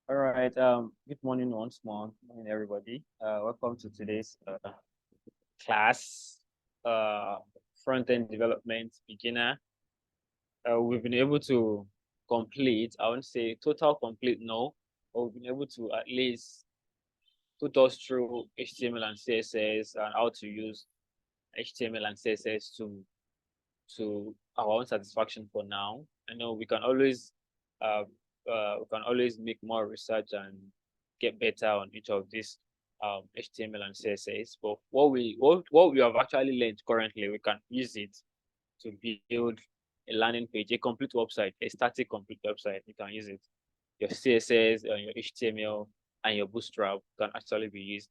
All right. Good morning once more. Good morning, everybody. Welcome to today's class, uh, front-end development beginner. We've been able to complete, I won't say total complete, no, but we've been able to at least put us through HTML and CSS and how to use HTML and CSS to our own satisfaction for now. I know uh, we can always make more research and get better on each of these HTML and CSS. But what we have actually learned currently, we can use it to build a landing page, a complete website, a static complete website. You can use it. Your CSS and your HTML and your Bootstrap can actually be used.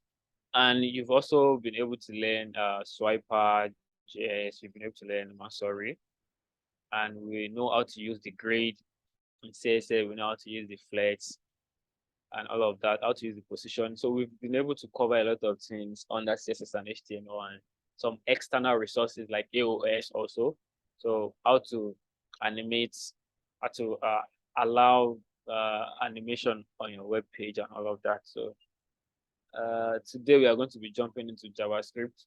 And you've also been able to learn Swiper, JS, you've been able to learn Masori, and we know how to use the grade in CSS, we know how to use the flex and all of that, how to use the position. So we've been able to cover a lot of things under CSS and HTML and some external resources like AOS also. So how to animate, how to allow animation on your web page and all of that. So today we are going to be jumping into JavaScript.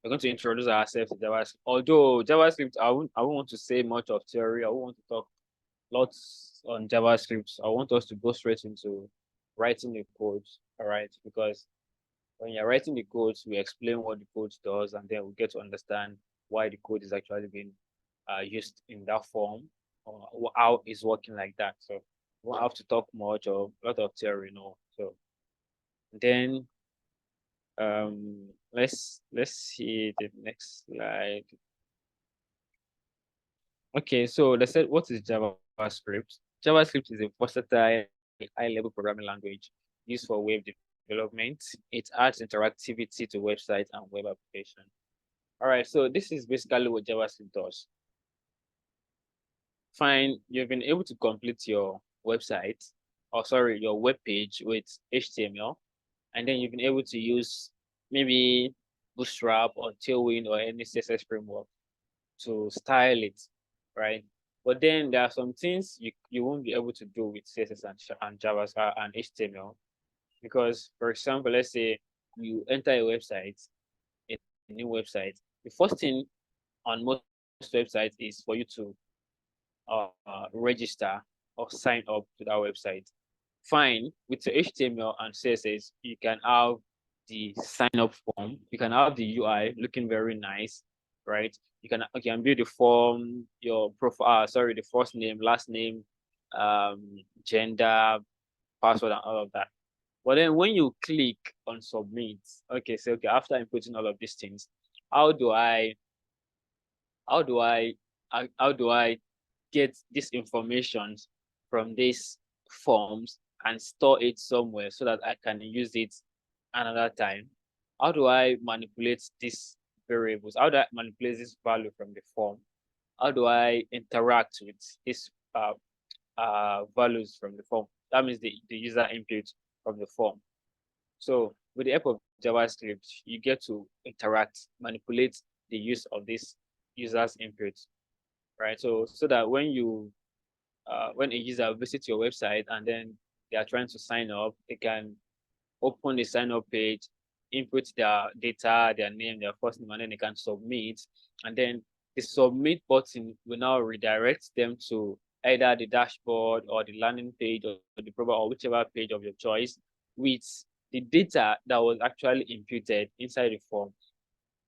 We're going to introduce ourselves to JavaScript. Although JavaScript, I won't want to say much of theory. I won't want to talk lots on JavaScript. I want us to go straight into writing the code, all right? Because when you're writing the code, we explain what the code does, and then we get to understand why the code is actually being used in that form, or how it's working like that. So we won't have to talk much or a lot of theory, no. So then let's see the next slide. Okay, so let's say what is JavaScript? JavaScript is a versatile high-level programming language used for web development. It adds interactivity to websites and web applications. All right, so this is basically what JavaScript does. Fine, you've been able to complete your website, or sorry, your web page with HTML, and then you've been able to use maybe Bootstrap or Tailwind or any CSS framework to style it, right? But then there are some things you won't be able to do with CSS and JavaScript and HTML because, for example, let's say you enter a website, a new website. The first thing on most websites is for you to register or sign up to that website. Fine, with the HTML and CSS, you can have the sign up form. You can have the UI looking very nice, right? You can build the form, your profile, sorry, the first name, last name, gender, password, and all of that. But then when you click on submit, okay, so okay, after inputting all of these things, how do I how do I how do I get this information from these forms and store it somewhere so that I can use it another time? How do I manipulate these variables? How do I manipulate this value from the form? How do I interact with these values from the form? That means the user input from the form. So with the help of JavaScript, you get to interact, manipulate the use of this user's input, right? So that when when a user visits your website and then they are trying to sign up, they can open the sign up page, input their data, their name, their first name, and then they can submit. And then the submit button will now redirect them to either the dashboard or the landing page or the profile or whichever page of your choice with the data that was actually imputed inside the form,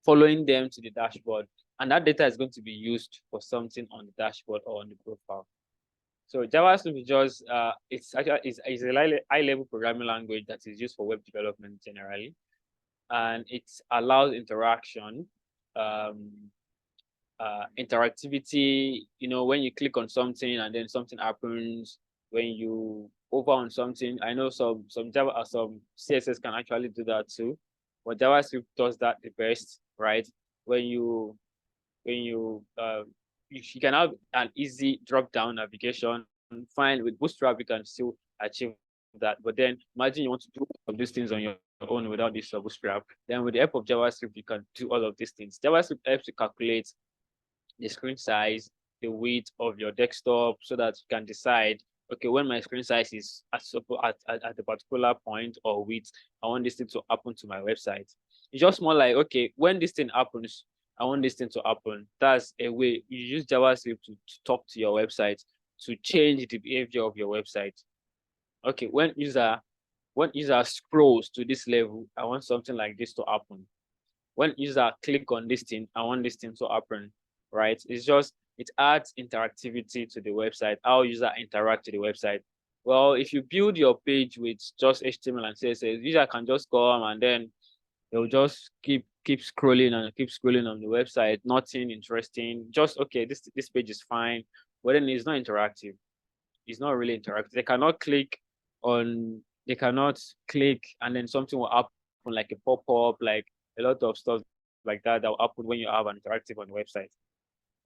following them to the dashboard. And that data is going to be used for something on the dashboard or on the profile. So JavaScript is just it's actually is a high level programming language that is used for web development generally, and it allows interaction, interactivity. You know, when you click on something and then something happens. When you over on something, I know some Java some CSS can actually do that too, but JavaScript does that the best, right? When you you can have an easy drop down navigation. Fine, with Bootstrap you can still achieve that, but then imagine you want to do all of these things on your own without this Bootstrap. Then with the help of JavaScript you can do all of these things. JavaScript helps to calculate the screen size, the width of your desktop, so that you can decide okay, when my screen size is at a particular point or width, I want this thing to happen to my website. It's just more like, okay, when this thing happens, I want this thing to happen. That's a way you use JavaScript to talk to your website, to change the behavior of your website. Okay, when user scrolls to this level, I want something like this to happen. When user click on this thing, I want this thing to happen, right? It adds interactivity to the website, how user interact to the website. Well, if you build your page with just HTML and CSS, user can just come and then they'll just keep scrolling and keep scrolling on the website, nothing interesting. Just, okay, this page is fine, but then it's not interactive. It's not really interactive. They cannot click and then something will happen, like a pop-up, like a lot of stuff like that will happen when you have an interactive on the website,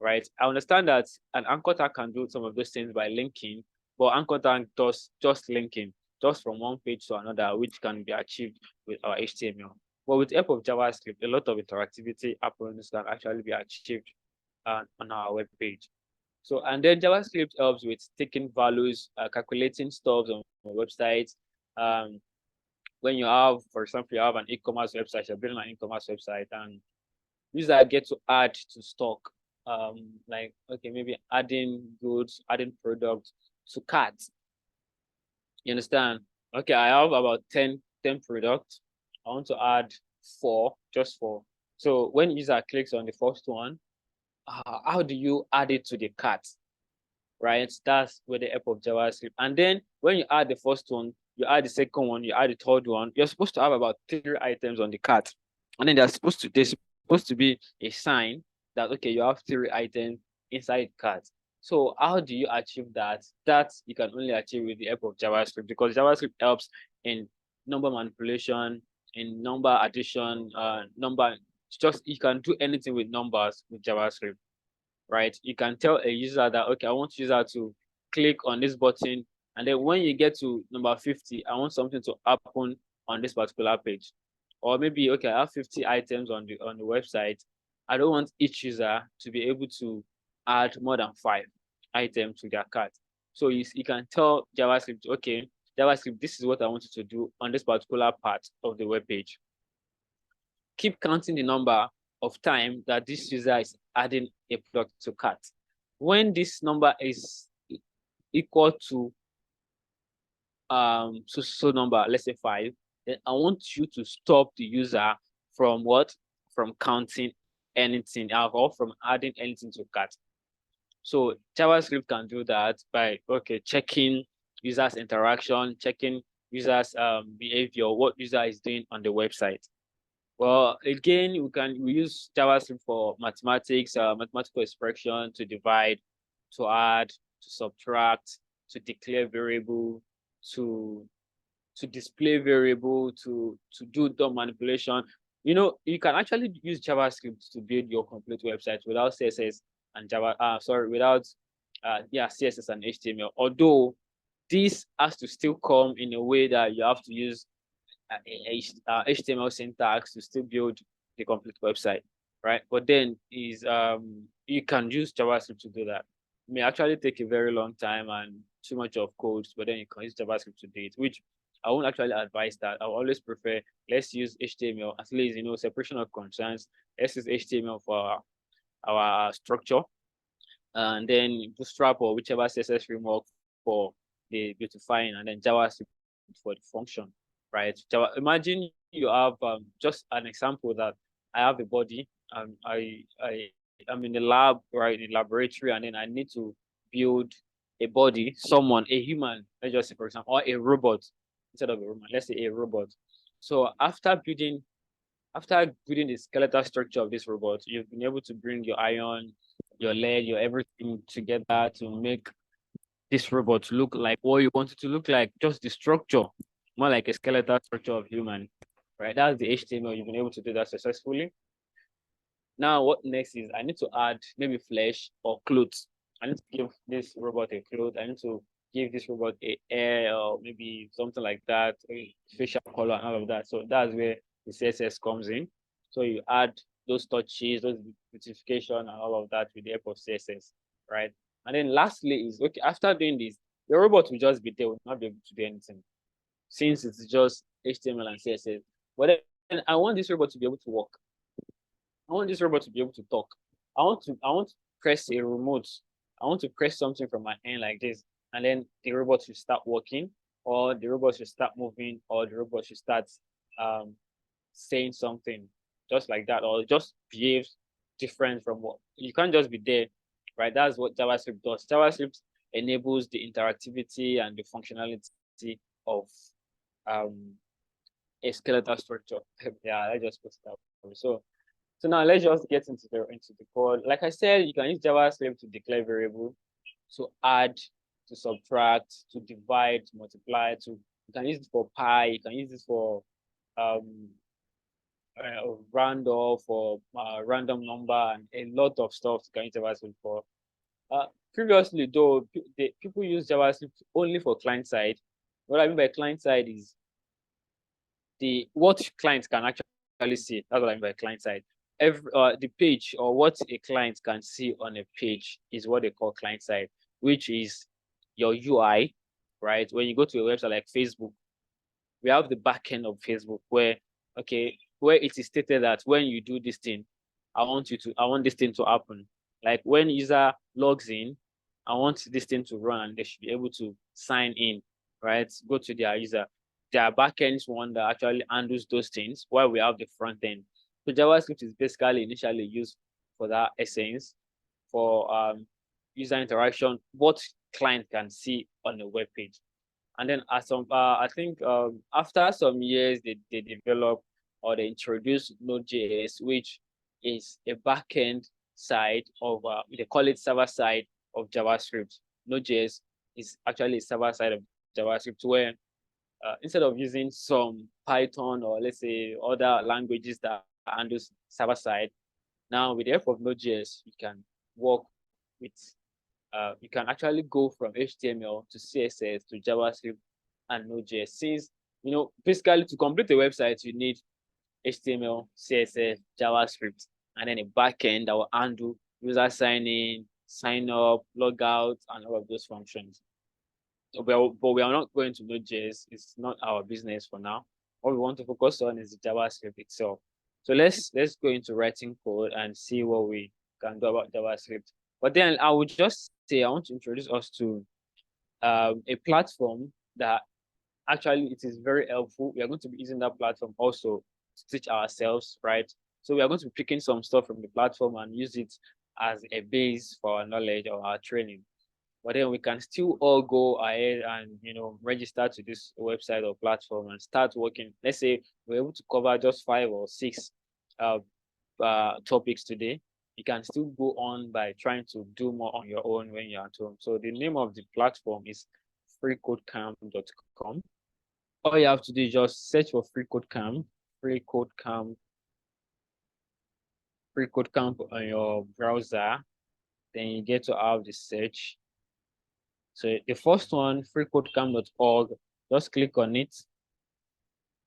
right? I understand that an anchor tag can do some of those things by linking, but anchor tag does just linking, just from one page to another, which can be achieved with our HTML. But with the help of JavaScript, a lot of interactivity happens can actually be achieved on our web page. So, and then JavaScript helps with taking values, calculating stuff on websites. When you have, for example, you have an e-commerce website, you're building an e-commerce website, and users get to add to stock. Like, okay, maybe adding goods, adding products to carts. You understand? Okay, I have about 10 products. I want to add 4, just 4. So when user clicks on the first one, how do you add it to the cart? Right? That's with the help of JavaScript. And then when you add the first one, you add the second one, you add the third one, you're supposed to have about 3 items on the cart. And then there's supposed to be a sign that, okay, you have 3 items inside the cart. So how do you achieve that? That you can only achieve with the help of JavaScript, because JavaScript helps in number manipulation, in number addition, you can do anything with numbers with JavaScript, right? You can tell a user that, okay, I want user to click on this button, and then when you get to number 50, I want something to happen on this particular page. Or maybe, okay, I have 50 items on the website. I don't want each user to be able to add more than 5 items to their cart. So you can tell JavaScript, okay, JavaScript, this is what I want you to do on this particular part of the web page. Keep counting the number of time that this user is adding a product to cart. When this number is equal to so number, let's say 5, then I want you to stop the user from what? From counting anything or from adding anything to cart. So JavaScript can do that by, okay, checking users' interaction, checking users' behavior, what user is doing on the website. Well, again, we use JavaScript for mathematics, mathematical expression, to divide, to add, to subtract, to declare variable, to display variable, to do DOM manipulation. You know, you can actually use JavaScript to build your complete website without CSS and without CSS and HTML. Although this has to still come in a way that you have to use HTML syntax to still build the complete website, right? But then you can use JavaScript to do that. It may actually take a very long time and too much of code, but then you can use JavaScript to do it, which I won't actually advise that. I always prefer, let's use HTML, at least, separation of concerns. Let's use HTML for our structure, and then Bootstrap or whichever CSS framework for the beautifying, and then JavaScript for the function, right? Imagine you have just an example that I have a body. I'm in the lab, right, in the laboratory, and then I need to build a body, a human, let's just say, for example, or a robot instead of a human. Let's say a robot. So after building the skeletal structure of this robot, you've been able to bring your iron, your lead, your everything together to make this robot look like what you want it to look like, just the structure, more like a skeletal structure of human, right? That's the HTML. You've been able to do that successfully. Now, what next is I need to add maybe flesh or clothes. I need to give this robot a cloth. I need to give this robot a hair or maybe something like that, a facial color and all of that. So that's where the CSS comes in. So you add those touches, those beautification and all of that with the help of CSS, right? And then lastly is, okay, after doing this, your robot will just be there, will not be able to do anything since it's just HTML and CSS. But then I want this robot to be able to work. I want this robot to be able to talk. I want to press a remote. I want to press something from my end like this, and then the robot should start working, or the robot should start moving, or the robot should start saying something just like that, or just behaves different from what you can't just be there, right? That's what JavaScript does. JavaScript enables the interactivity and the functionality of a skeletal structure. Yeah, let's just put it that way. So now let's just get into the code. Like I said, you can use JavaScript to declare variable, to add, to subtract, to divide, to multiply, you can use it for pi, you can use it for random, for random number, and a lot of stuff you can use JavaScript for. Previously, though, people use JavaScript only for client side. What I mean by client side is what clients can actually see. That's what I mean by client side. The page, or what a client can see on a page, is what they call client side, which is your UI, right? When you go to a website like Facebook, we have the backend of Facebook where it is stated that when you do this thing, I want this thing to happen. Like when user logs in, I want this thing to run, and they should be able to sign in, right? Go to their user. Their backend is one that actually handles those things, while we have the front end. So JavaScript is basically initially used for that essence, for user interaction, what client can see on a web page. And then I think after some years, they develop, or they introduce Node.js, which is a backend side of they call it server side of JavaScript. Node.js is actually a server side of JavaScript, where instead of using some Python, or let's say other languages that handle server side, now with the help of Node.js, you can work with you can actually go from HTML to CSS to JavaScript and Node.js. Since, basically to complete a website, you need HTML, CSS, JavaScript, and then a backend that will handle user sign in, sign up, log out, and all of those functions. But we are not going to Node.js. It's not our business for now. What we want to focus on is the JavaScript itself. So let's go into writing code and see what we can do about JavaScript. But then I would just say I want to introduce us to a platform that actually it is very helpful. We are going to be using that platform also to teach ourselves, right? So we are going to be picking some stuff from the platform and use it as a base for our knowledge or our training. But then we can still all go ahead and register to this website or platform and start working. Let's say we're able to cover just 5 or 6 topics today. You can still go on by trying to do more on your own when you're at home. So the name of the platform is freecodecamp.com. All you have to do is just search for FreeCodeCamp on your browser. Then you get to have the search. So the first one, freecodecamp.org, just click on it.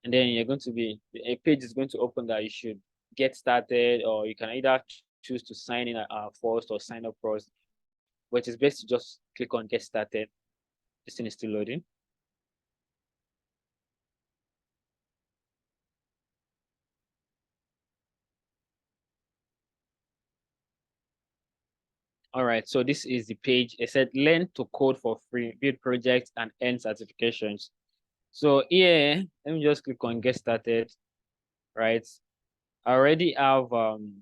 And then you're going to be, a page is going to open that you should get started, or you can either choose to sign in first or sign up first. But it's best to just click on get started. This thing is still loading. All right, so this is the page. It said learn to code for free, build projects, and earn certifications. So here, let me just click on get started, right? I already have, I'm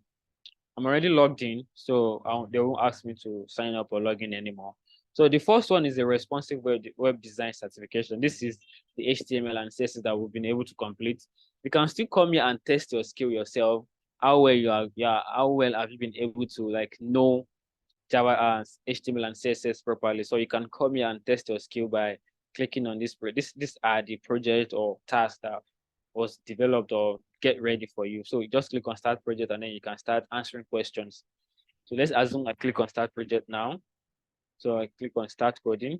already logged in, so they won't ask me to sign up or log in anymore. So the first one is the responsive web design certification. This is the HTML and CSS that we've been able to complete. You can still come here and test your skill yourself. How well you are, how well have you been able to know Java, HTML and CSS properly? So you can come here and test your skill by clicking on this. These are the project or task that was developed or get ready for you. So you just click on start project, and then you can start answering questions. So let's assume I click on start project now. So I click on start coding.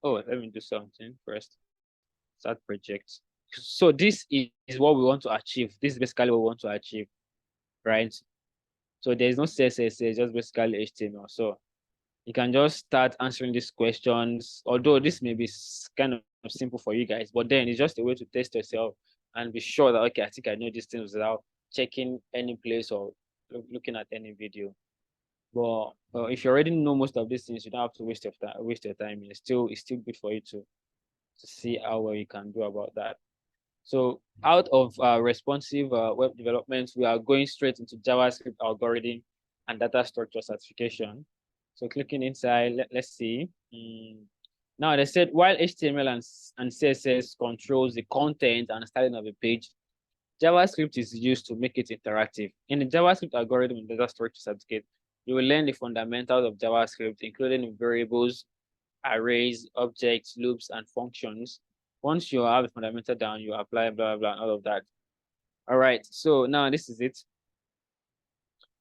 Oh, let me do something first. Start project. So this is what we want to achieve. This is basically what we want to achieve, right? So there's no CSS, it's just basically HTML. So you can just start answering these questions, although this may be kind of simple for you guys, but then it's just a way to test yourself and be sure that, okay, I think I know these things without checking any place or looking at any video. But if you already know most of these things, you don't have to waste your time. It's still good for you to see how well you can do about that. So out of responsive web development, we are going straight into JavaScript algorithm and data structure certification. So clicking inside, let's see. Now they said while HTML and CSS controls the content and styling of a page, JavaScript is used to make it interactive. In the JavaScript algorithm and data structure certificate, you will learn the fundamentals of JavaScript, including variables, arrays, objects, loops, and functions. Once you have the fundamental down, you apply blah, blah, blah, all of that. All right, so now this is it.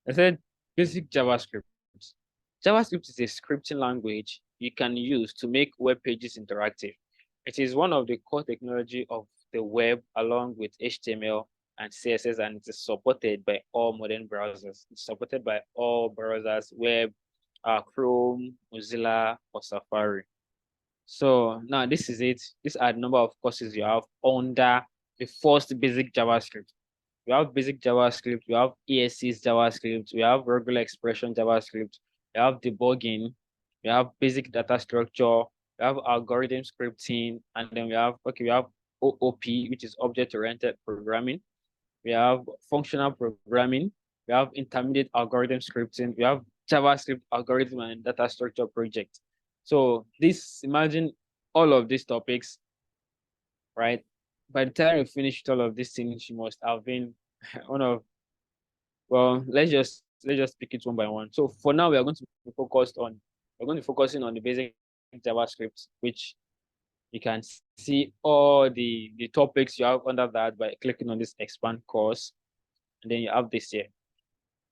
I said basic JavaScript. JavaScript is a scripting language you can use to make web pages interactive. It is one of the core technology of the web along with HTML and CSS, and it is supported by all modern browsers. It's supported by all browsers, web, Chrome, Mozilla, or Safari. So now this is it. These are the number of courses you have under the first basic JavaScript. We have basic JavaScript, we have ESC's JavaScript, we have regular expression JavaScript, we have debugging, we have basic data structure, we have algorithm scripting, and then we have OOP, which is object-oriented programming. We have functional programming, we have intermediate algorithm scripting, we have JavaScript algorithm and data structure project. So imagine all of these topics, right? By the time you finish all of these things, you must have been well, let's just pick it one by one. So for now, we're going to be focusing on the basic JavaScript, which you can see all the topics you have under that by clicking on this expand course, and then you have this here.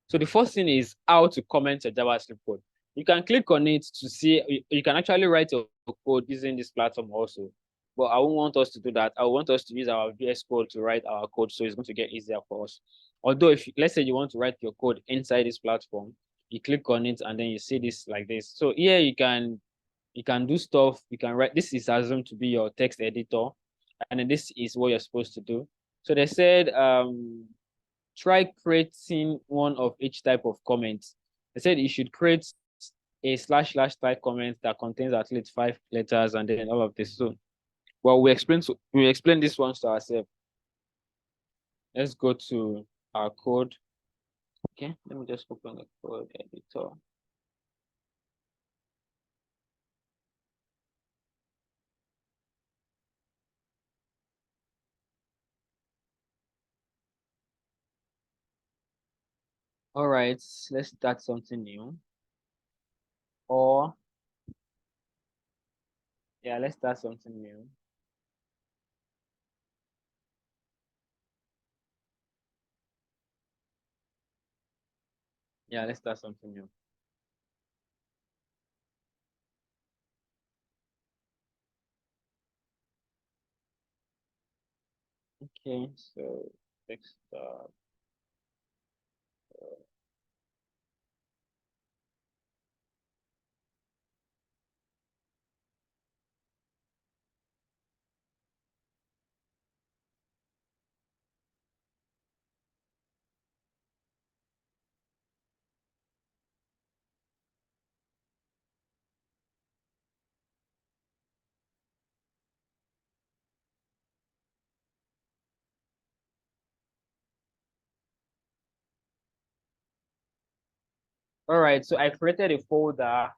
So the first thing is how to comment your JavaScript code. You can click on it to see, you can actually write your code using this platform also. But I won't want us to do that. I want us to use our VS Code to write our code, so it's going to get easier for us. Although if let's say you want to write your code inside this platform, you click on it and then you see this like this. So here you can do stuff. You can write. This is assumed to be your text editor, and then this is what you're supposed to do. So they said try creating one of each type of comments. They said you should create a / type comment that contains at least 5 letters and then all of this. So, well, we explain this ones to ourselves. Let's go to our code. Okay, let me just open the code editor. All right, let's start something new. Or yeah, let's start something new. Yeah, let's start something new. Okay, so let's start. All right, so I created a folder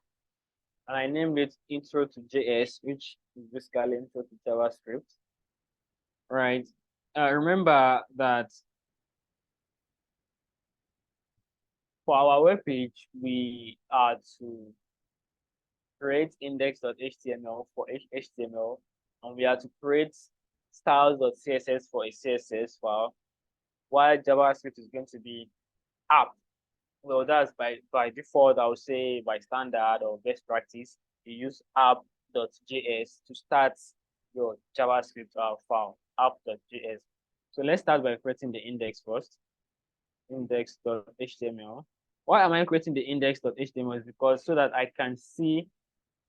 and I named it Intro to JS, which is basically Intro to JavaScript. Right. Remember that for our web page, we are to create index.html for HTML, and we are to create styles.css for a CSS file, while JavaScript is going to be app. Well, that's by default, I would say by standard or best practice, you use app.js to start your JavaScript file, app.js. So let's start by creating the index first, index.html. Why am I creating the index.html? Is because so that I can see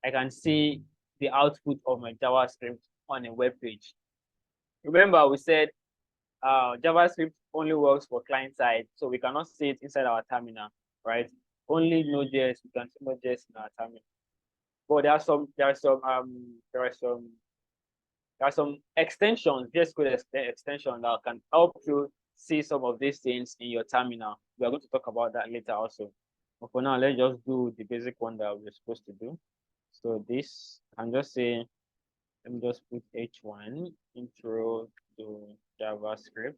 the output of my JavaScript on a web page. Remember, we said JavaScript only works for client side, so we cannot see it inside our terminal, right? Only Node.js, we can see Node.js in our terminal. But there are some extensions, VS Code extension that can help you see some of these things in your terminal. We are going to talk about that later also. But for now, let's just do the basic one that we're supposed to do. So this, I'm just saying, let me just put H1 intro to JavaScript.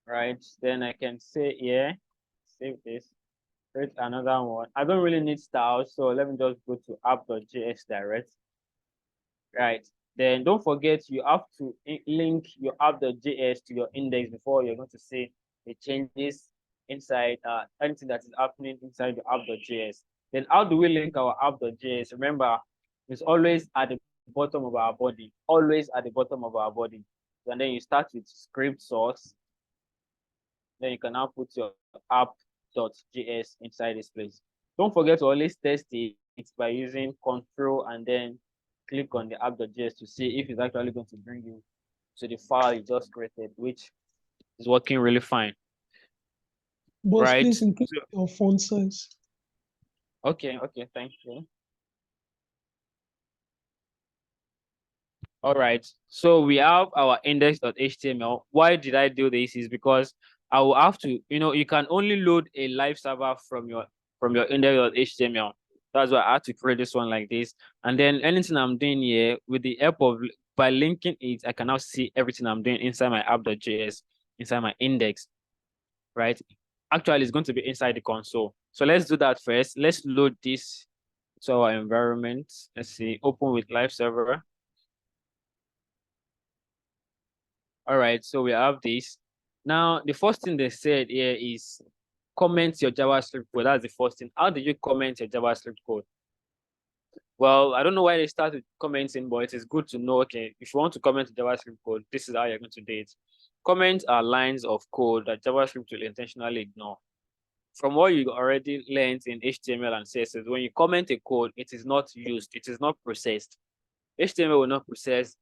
Right, then I can say here, save this, create another one. I don't really need styles, so let me just go to app.js direct. Right, then don't forget you have to link your app.js to your index before you're going to see the changes inside anything that is happening inside the app.js. Then how do we link our app.js? Remember, it's always at the bottom of our body, always at the bottom of our body. And then you start with script source. Then you can now put your app.js inside this place. Don't forget to always test it by using control and then click on the app.js to see if it's actually going to bring you to the file you just created, which is working really fine. Boss, right? Please increase your font size. Okay, thank you. All right, so we have our index.html. Why did I do this? Is because I will have to, you can only load a live server from your index.html. That's why I had to create this one like this. And then anything I'm doing here, with the help of, by linking it, I can now see everything I'm doing inside my app.js, inside my index, right? Actually, it's going to be inside the console. So let's do that first. Let's load this to our environment. Let's see, open with live server. All right, so we have this. Now, the first thing they said here is comment your JavaScript code. That's the first thing. How do you comment your JavaScript code? Well, I don't know why they started commenting, but it is good to know, okay, if you want to comment JavaScript code, this is how you're going to do it. Comments are lines of code that JavaScript will intentionally ignore. From what you already learned in HTML and CSS, when you comment a code, it is not used, it is not processed. HTML will not process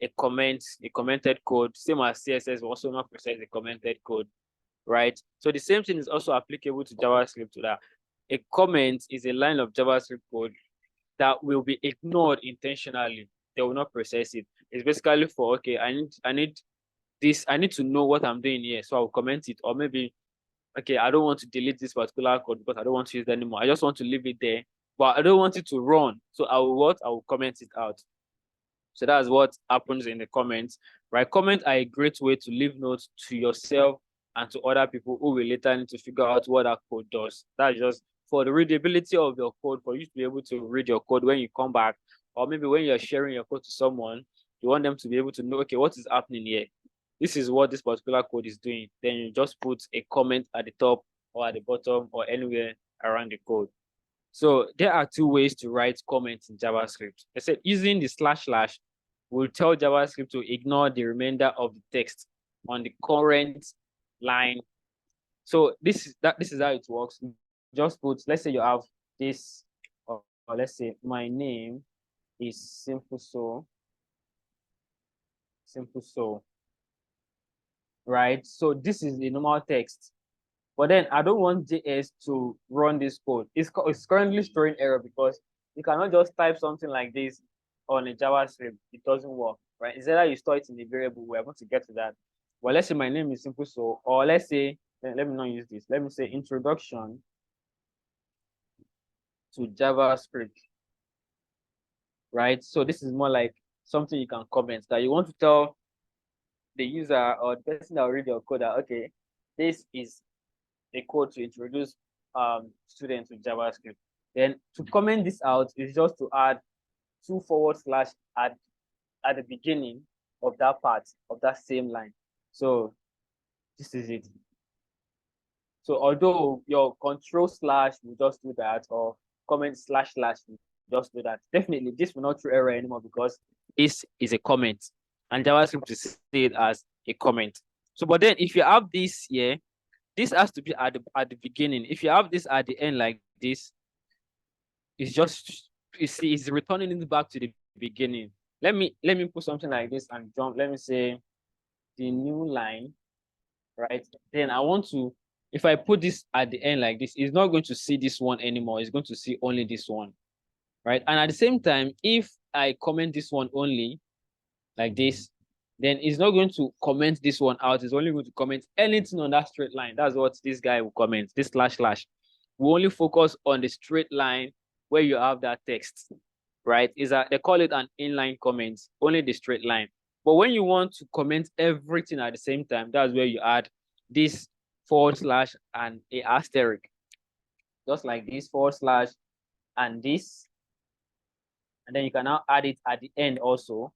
a commented code, same as CSS will also not process a commented code, right? So the same thing is also applicable to JavaScript, to that a comment is a line of JavaScript code that will be ignored intentionally. They will not process it. It's basically for, okay, I need to know what I'm doing here, so I'll comment it. Or maybe, okay, I don't want to delete this particular code because I don't want to use it anymore. I just want to leave it there, but I don't want it to run. So I will comment it out. So that's what happens in the comments, right? Comments are a great way to leave notes to yourself and to other people who will later need to figure out what that code does. That's just for the readability of your code, for you to be able to read your code when you come back, or maybe when you're sharing your code to someone, you want them to be able to know, okay, what is happening here? This is what this particular code is doing. Then you just put a comment at the top or at the bottom or anywhere around the code. So there are two ways to write comments in JavaScript. I said using the / will tell JavaScript to ignore the remainder of the text on the current line. So this is how it works. Just put, let's say you have this, or let's say my name is simple so, right? So this is the normal text. But then I don't want JS to run this code. It's currently throwing error because you cannot just type something like this on a JavaScript. It doesn't work, right? It's either you store it in a variable. We're going to get to that. Well, let's say my name is simple so, or let's say, let me not use this. Let me say introduction to JavaScript, right? So this is more like something you can comment that you want to tell the user or the person that will read your code that, okay, this is a code to introduce students to JavaScript. Then to comment this out is just to add 2 / at the beginning of that part of that same line. So this is it. So although your control / will just do that, or comment / will just do that, definitely this will not throw error anymore because this is a comment and JavaScript will see it as a comment. So, but then if you have this here, this has to be at the beginning. If you have this at the end like this, it's just, you see, it's returning it back to the beginning. Let me put something like this and jump. Let me say the new line, right? Then I want to, if I put this at the end like this, it's not going to see this one anymore. It's going to see only this one, right? And at the same time, if I comment this one only like this, then it's not going to comment this one out. It's only going to comment anything on that straight line. That's what this guy will comment, this slash slash. We only focus on the straight line where you have that text, right? They call it an inline comment, only the straight line. But when you want to comment everything at the same time, that's where you add this forward slash and a asterisk, just like this forward slash and this. And then you can now add it at the end also,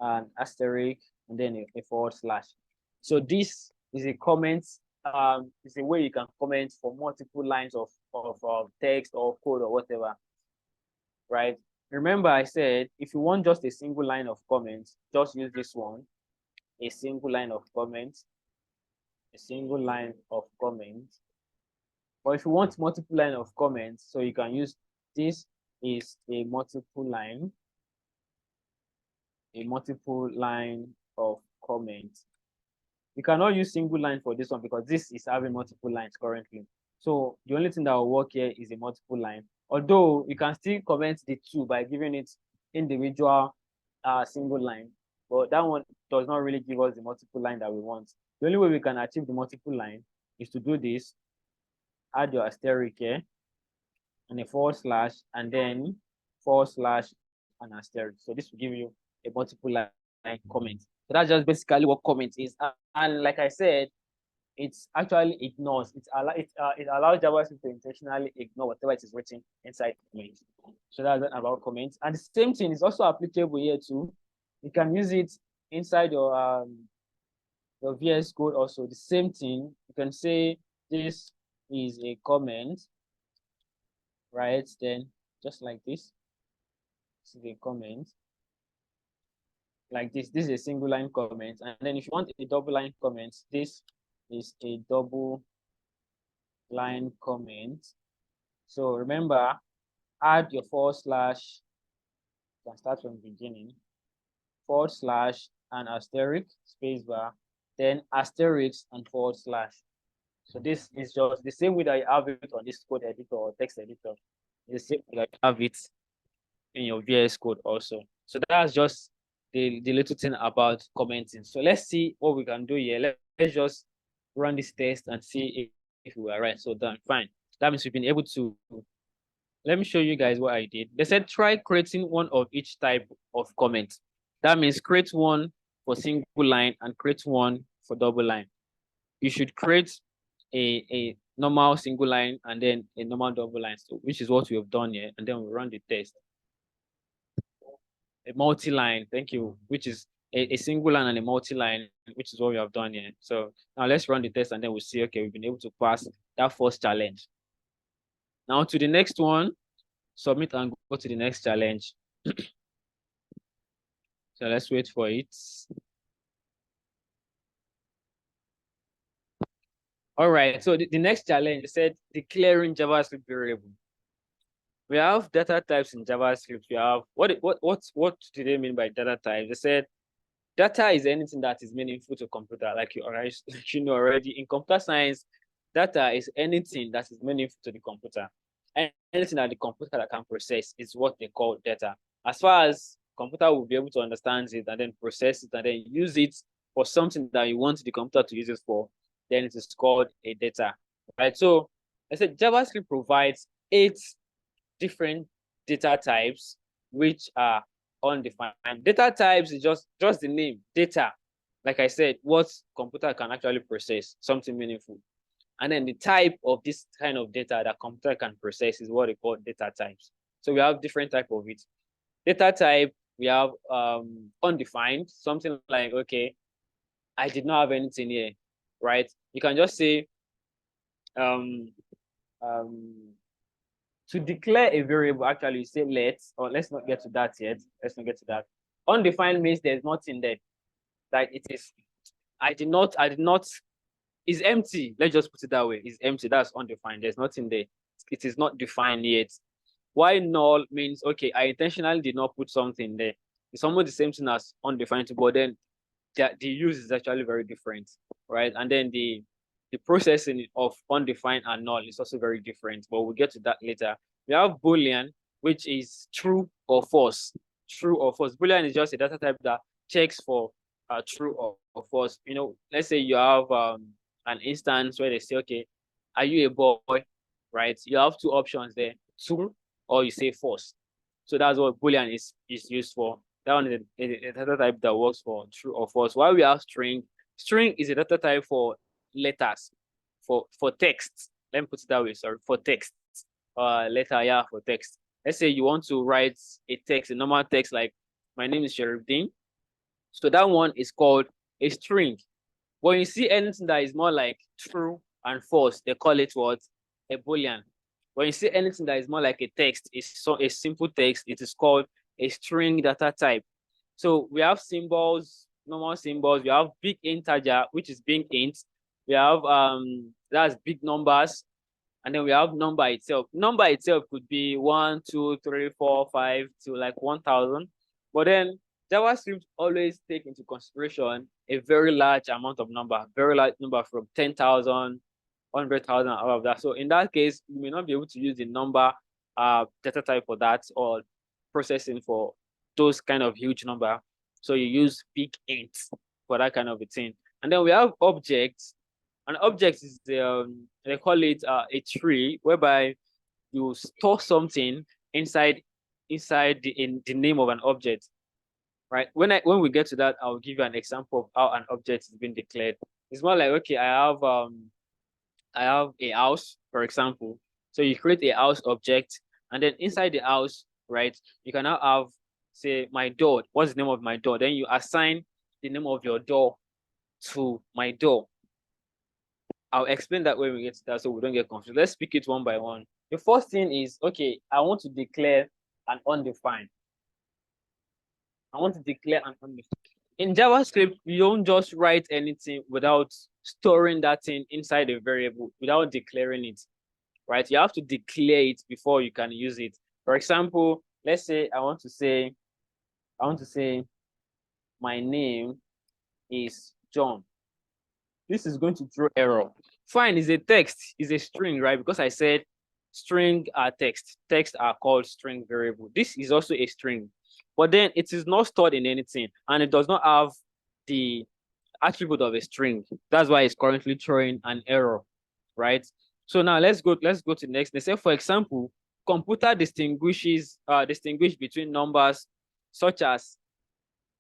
an asterisk, and then a forward slash. So this is a comment. It's a way you can comment for multiple lines of text or code or whatever, right? Remember, I said if you want just a single line of comments, just use this one, a single line of comments, a single line of comments. Or if you want multiple line of comments, so you can use this is a multiple line of comments. You cannot use single line for this one because this is having multiple lines currently. So the only thing that will work here is a multiple line. Although you can still comment the two by giving it individual single line, but that one does not really give us the multiple line that we want. The only way we can achieve the multiple line is to do this, add your asterisk here, and a forward slash, and then forward slash and asterisk. So this will give you a multiple line comment. So that's just basically what comment is. And like I said, it's actually ignores. It allows JavaScript to intentionally ignore whatever it is written inside comments. So that's about comments. And the same thing is also applicable here too. You can use it inside your VS Code also. The same thing. You can say this is a comment, right? Then just like this. This is a comment. Like this is a single line comment. And then if you want a double line comment, this is a double line comment. So remember, add your forward slash, you can start from the beginning, forward slash and asterisk, spacebar, then asterisk and forward slash. So this is just the same way that you have it on this code editor or text editor. It's the same way that you have it in your VS Code also. So that's just the little thing about commenting. So let's see what we can do here. Let's just run this test and see if we are right. So done, fine. That means we've been able to, let me show you guys what I did. They said try creating one of each type of comment. That means create one for single line and create one for double line. You should create a normal single line and then a normal double line, so which is what we have done here. And then we run the test. A multi-line, thank you, which is a single line and a multi-line, which is what we have done here. So now let's run the test and then we'll see, okay, we've been able to pass that first challenge. Now to the next one, submit and go to the next challenge. So let's wait for it. All right, so the next challenge said declaring JavaScript variable. We have data types in JavaScript. We have what do they mean by data types? They said data is anything that is meaningful to computer, like you know already. In computer science, data is anything that is meaningful to the computer. And anything that the computer that can process is what they call data. As far as computer will be able to understand it and then process it and then use it for something that you want the computer to use it for, then it is called a data, right? So I said JavaScript provides 8 different data types, which are undefined. Data types is just the name, data. Like I said, what computer can actually process, something meaningful. And then the type of this kind of data that computer can process is what they call data types. So we have different type of it. Data type, we have undefined, something like, okay, I did not have anything here, right? You can just say, to declare a variable, actually, you say let's not get to that yet. Let's not get to that. Undefined means there's nothing there. Like it is, I did not is empty. Let's just put it that way. It's empty. That's undefined. There's nothing there. It is not defined yet. Why null means, okay, I intentionally did not put something there. It's almost the same thing as undefined, but then the use is actually very different, right? And then the processing of undefined and null is also very different, but we'll get to that later. We have Boolean, which is true or false. True or false. Boolean is just a data type that checks for true or false. You know, let's say you have an instance where they say, okay, are you a boy? Right? You have two options there, true or you say false. So that's what Boolean is used for. That one is a data type that works for true or false. While we have string, string is a data type for letters, for text. Let me put it that way, sorry, for text. Letter, yeah, for text. Let's say you want to write a text, a normal text like, my name is Sheriffdin. So that one is called a string. When you see anything that is more like true and false, they call it what? A Boolean. When you see anything that is more like a text, it's a simple text, it is called a string data type. So we have symbols, normal symbols, we have big integer, which is being int. We have that's big numbers, and then we have number itself. Number itself could be 1, 2, 3, 4, 5 to like 1,000. But then JavaScript always take into consideration a very large amount of number, very large number from 10,000, 100,000, all of that. So in that case, you may not be able to use the number data type for that, or processing for those kind of huge number. So you use big int for that kind of a thing. And then we have objects. An object is they call it a tree, whereby you store something inside the name of an object, right? When we get to that, I'll give you an example of how an object is being declared. It's more like, okay, I have a house, for example. So you create a house object, and then inside the house, right, you can now have, say, my door. What's the name of my door? Then you assign the name of your door to my door. I'll explain that when we get to that so we don't get confused. Let's speak it one by one. The first thing is, okay, I want to declare an undefined. I want to declare an undefined. In JavaScript, you don't just write anything without storing that thing inside a variable, without declaring it, right? You have to declare it before you can use it. For example, let's say I want to say my name is John. This is going to throw error. Fine, is a text, is a string, right? Because I said string are text. Text are called string variable. This is also a string, but then it is not stored in anything, and it does not have the attribute of a string. That's why it's currently throwing an error, right? So now let's go to next. They say, for example, computer distinguish between numbers such as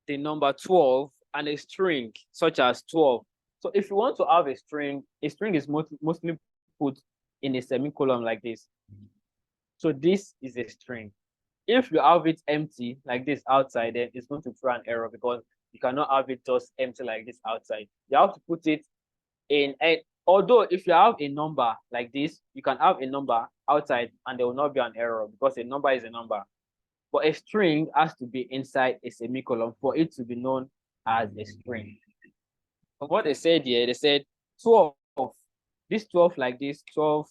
the number 12 and a string such as 12. So if you want to have a string is mostly put in a semicolon like this. So this is a string. If you have it empty like this outside, then it's going to throw an error because you cannot have it just empty like this outside. You have to put it in a, although if you have a number like this, you can have a number outside and there will not be an error because a number is a number. But a string has to be inside a semicolon for it to be known as a string. But what they said here, they said 12. This 12 like this, 12.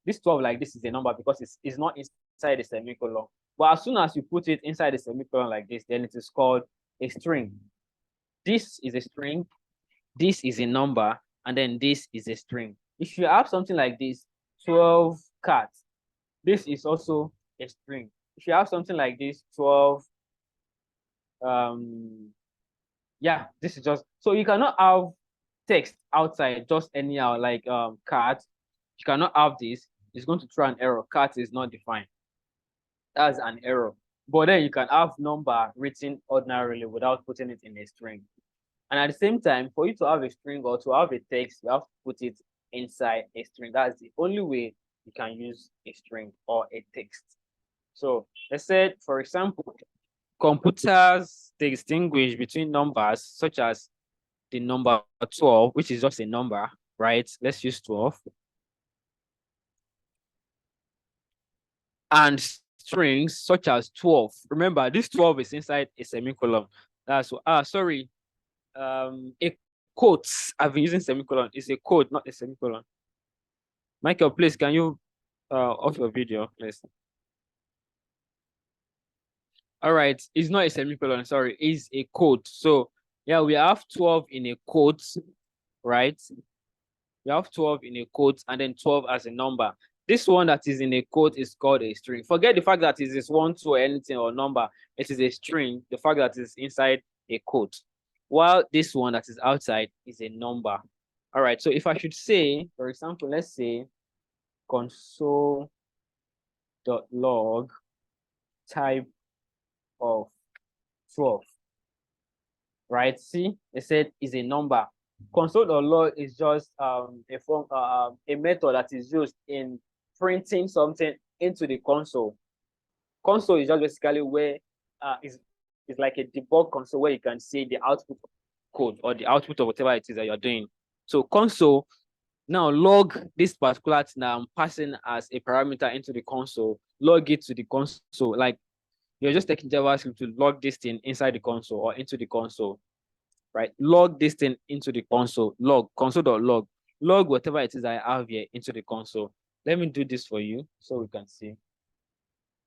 This 12 like this is a number because it's not inside a semicolon. But as soon as you put it inside a semicolon like this, then it is called a string. This is a string, this is a number, and then this is a string. If you have something like this, 12 cats, this is also a string. If you have something like this, 12, yeah, this is just, so you cannot have text outside just anyhow, like cat. You cannot have this. It's going to throw an error. Cat is not defined. That's an error. But then you can have number written ordinarily without putting it in a string. And at the same time, for you to have a string or to have a text, you have to put it inside a string. That's the only way you can use a string or a text. So they said, for example, computers distinguish between numbers such as the number 12, which is just a number, right? Let's use 12. And strings such as 12. Remember, this 12 is inside a semicolon. That's a quotes. I've been using semicolon. It's a quote, not a semicolon. Michael, please, can you off your video, please? All right, it's not a semicolon, sorry, it's a quote. So yeah, we have 12 in a quote, right? We have 12 in a quote and then 12 as a number. This one that is in a quote is called a string. Forget the fact that it is 1, 2, or anything or number. It is a string, the fact that it's inside a quote. While this one that is outside is a number. All right, so if I should say, for example, let's say console.log type of 12, right? See, it said is a number. Console.log is just a method that is used in printing something into the console. Console is just basically where it's like a debug console where you can see the output code or the output of whatever it is that you're doing. So console, now log this particular thing that I'm passing as a parameter into the console, log it to the console. Like you're just taking JavaScript to log this thing inside the console or into the console, right? Log this thing into the console, log, console.log, log whatever it is I have here into the console. Let me do this for you so we can see.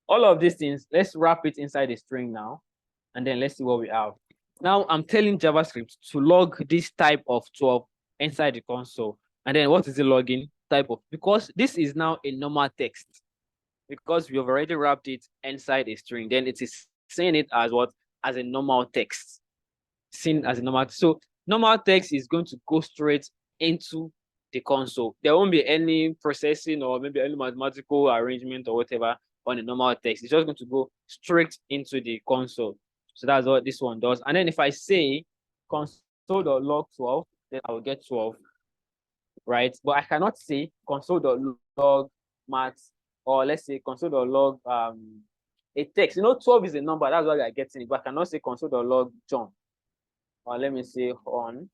All of these things, let's wrap it inside a string now, and then let's see what we have. Now I'm telling JavaScript to log this type of 12 inside the console. And then what is the login type of? Because this is now a normal text. Because we have already wrapped it inside a string, then it is saying it as what? As a normal text. Seen as a normal. So normal text is going to go straight into the console. There won't be any processing or maybe any mathematical arrangement or whatever on a normal text. It's just going to go straight into the console. So that's what this one does. And then if I say console.log 12, then I will get 12, right? But I cannot say console.log maths, or let's say console.log a text. 12 is a number. That's why we are getting it. But I cannot say console.log John. Or let me say on.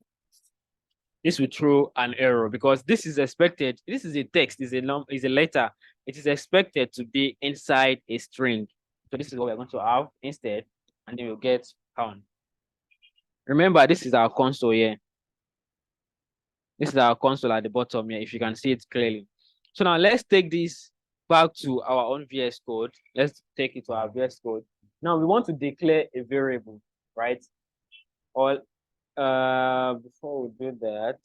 This will throw an error because this is expected. This is a text, is a letter. It is expected to be inside a string. So this is what we're going to have instead, and then we'll get on. Remember, this is our console here. This is our console at the bottom here, if you can see it clearly. So now let's take this back to our own VS Code. Let's take it to our VS Code. Now we want to declare a variable, right? Or before we do that,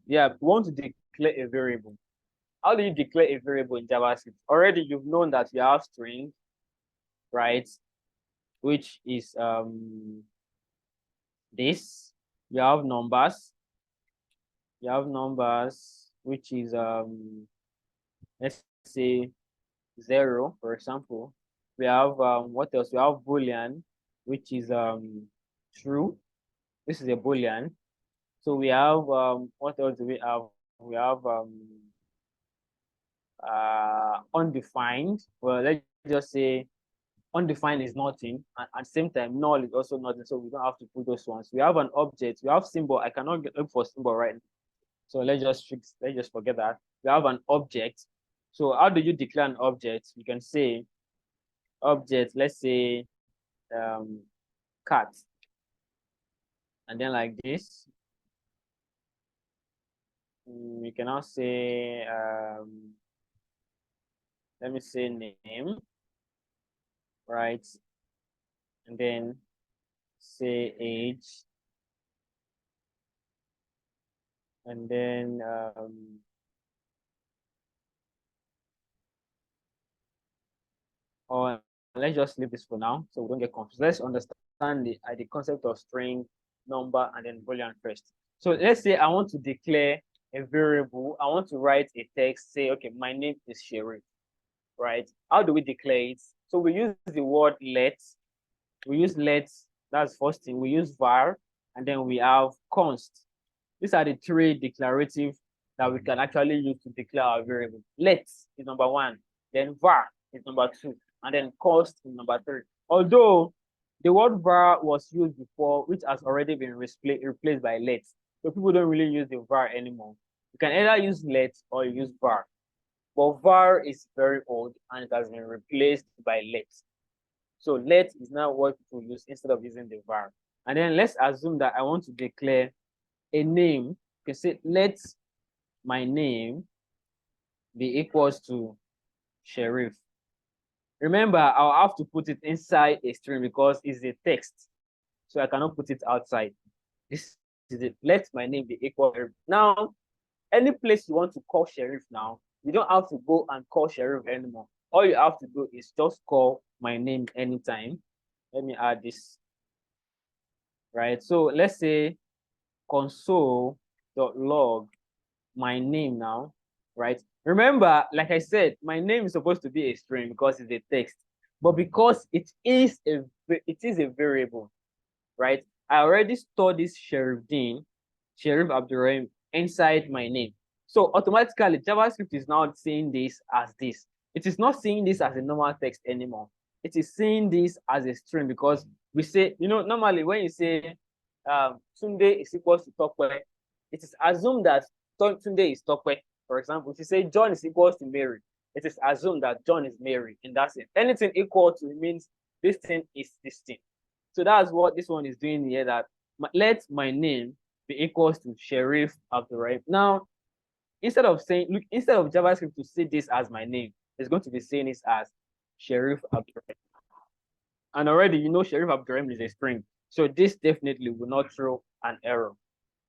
yeah, we want to declare a variable. How do you declare a variable in JavaScript? Already you've known that you have string, right? Which is this. You have numbers. You have numbers, which is let's say 0, for example. We have what else? We have Boolean, which is true. This is a Boolean. So we have what else do we have? We have undefined. Well, let's just say undefined is nothing, and at the same time null is also nothing, so we don't have to put those ones. We have an object, we have symbol. I cannot look for symbol right now, so let's just forget that. We have an object. So how do you declare an object? You can say object, let's say cat, and then like this. We can now say let me say name, right? And then say age, and then or let's just leave this for now so we don't get confused. Let's understand the concept of string, number, and then Boolean first. So let's say I want to declare a variable. I want to write a text, say, okay, my name is Sherry, right? How do we declare it? So we use the word let. We use let, that's first thing. We use var, and then we have const. These are the 3 declarative that we can actually use to declare our variable. Let is number 1, then var is number 2, and then const is number 3. Although the word var was used before, which has already been replaced by let. So people don't really use the var anymore. You can either use let or you use var. But var is very old and it has been replaced by let. So let is now what people use instead of using the var. And then let's assume that I want to declare a name, you can say let my name be equals to Sheriff. Remember, I'll have to put it inside a string because it's a text. So I cannot put it outside. This is it. Let my name be equal. Now, any place you want to call Sheriff now, you don't have to go and call Sheriff anymore. All you have to do is just call my name anytime. Let me add this. Right. So let's say console.log my name now, right? Remember, like I said, my name is supposed to be a string because it's a text, but because it is a variable, right? I already stored this Sheriff Abdurrahim inside my name. So automatically JavaScript is now seeing this as this. It is not seeing this as a normal text anymore. It is seeing this as a string because we say, normally when you say Tunde is equal to Tokwe, it is assumed that Tunde is Tokwe. For example, if you say John is equal to Mary, it is assumed that John is Mary, and that's it. Anything equal to means this thing is this thing. So that's what this one is doing here, that let my name be equals to Sheriff Abdurrahim. Now, instead of JavaScript to say this as my name, it's going to be saying this as Sheriff Abdurrahim. And already, Sheriff Abdurrahim is a string. So this definitely will not throw an error.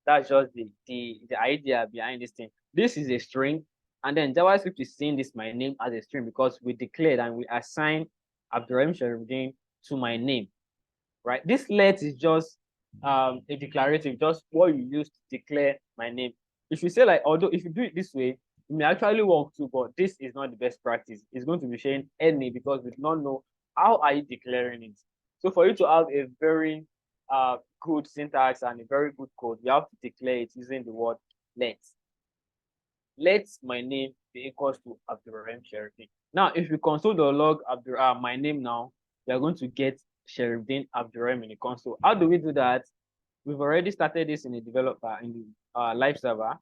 That's just the idea behind this thing. This is a string, and then JavaScript is seeing this my name as a string because we declared and we assign Abdurrahim Sherifuddin to my name, right? This let is just a declarative, just what you use to declare my name. If you say like, although if you do it this way, it may actually work too, but this is not the best practice. It's going to be saying any because we do not know how are you declaring it. So for you to have a very good syntax and a very good code, you have to declare it using the word let. Let my name be equals to Abdurrahim Sherifuddin. Now, if you console.log my name now, we are going to get Sherifuddin Abdurrahim in the console. How do we do that? We've already started this in the developer, in the live server,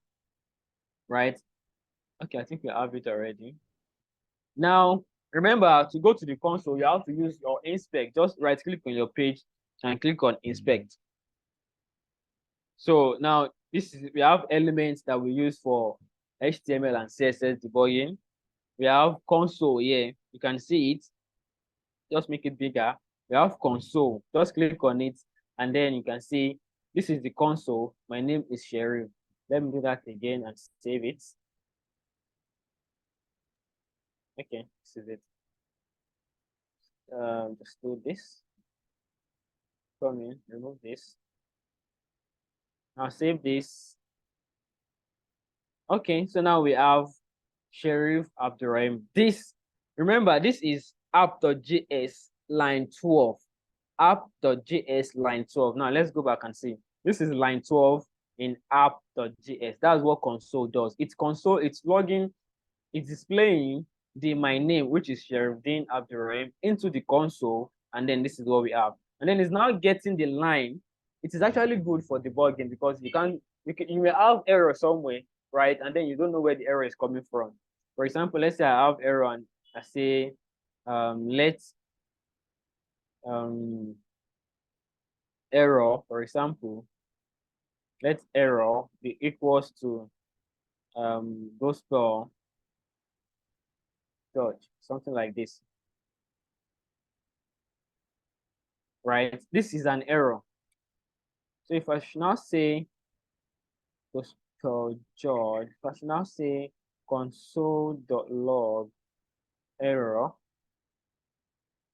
right? Okay, I think we have it already. Now, remember, to go to the console, you have to use your inspect. Just right-click on your page and click on inspect. So now we have elements that we use for HTML and CSS debugging. We have console here. You can see it. Just make it bigger. We have console. Just click on it, and then you can see this is the console. My name is Sheriff. Let me do that again and save it. Okay, this is it. Just do this. Come in, remove this. Now save this. Okay, so now we have Sheriff Abdurrahim. Remember, this is app.js line 12. App.js line 12. Now let's go back and see. This is line 12 in app.js. That's what console does. It's logging, it's displaying my name, which is Sherifuddin Abdurrahim, into the console, and then this is what we have. And then it's now getting the line. It is actually good for debugging because you may have error somewhere, right? And then you don't know where the error is coming from. For example, let's say I have error and I say, let's error, for example, let error be equals to gospel George, something like this. Right? This is an error. So if I should now say gospel George, if I should now say console.log error.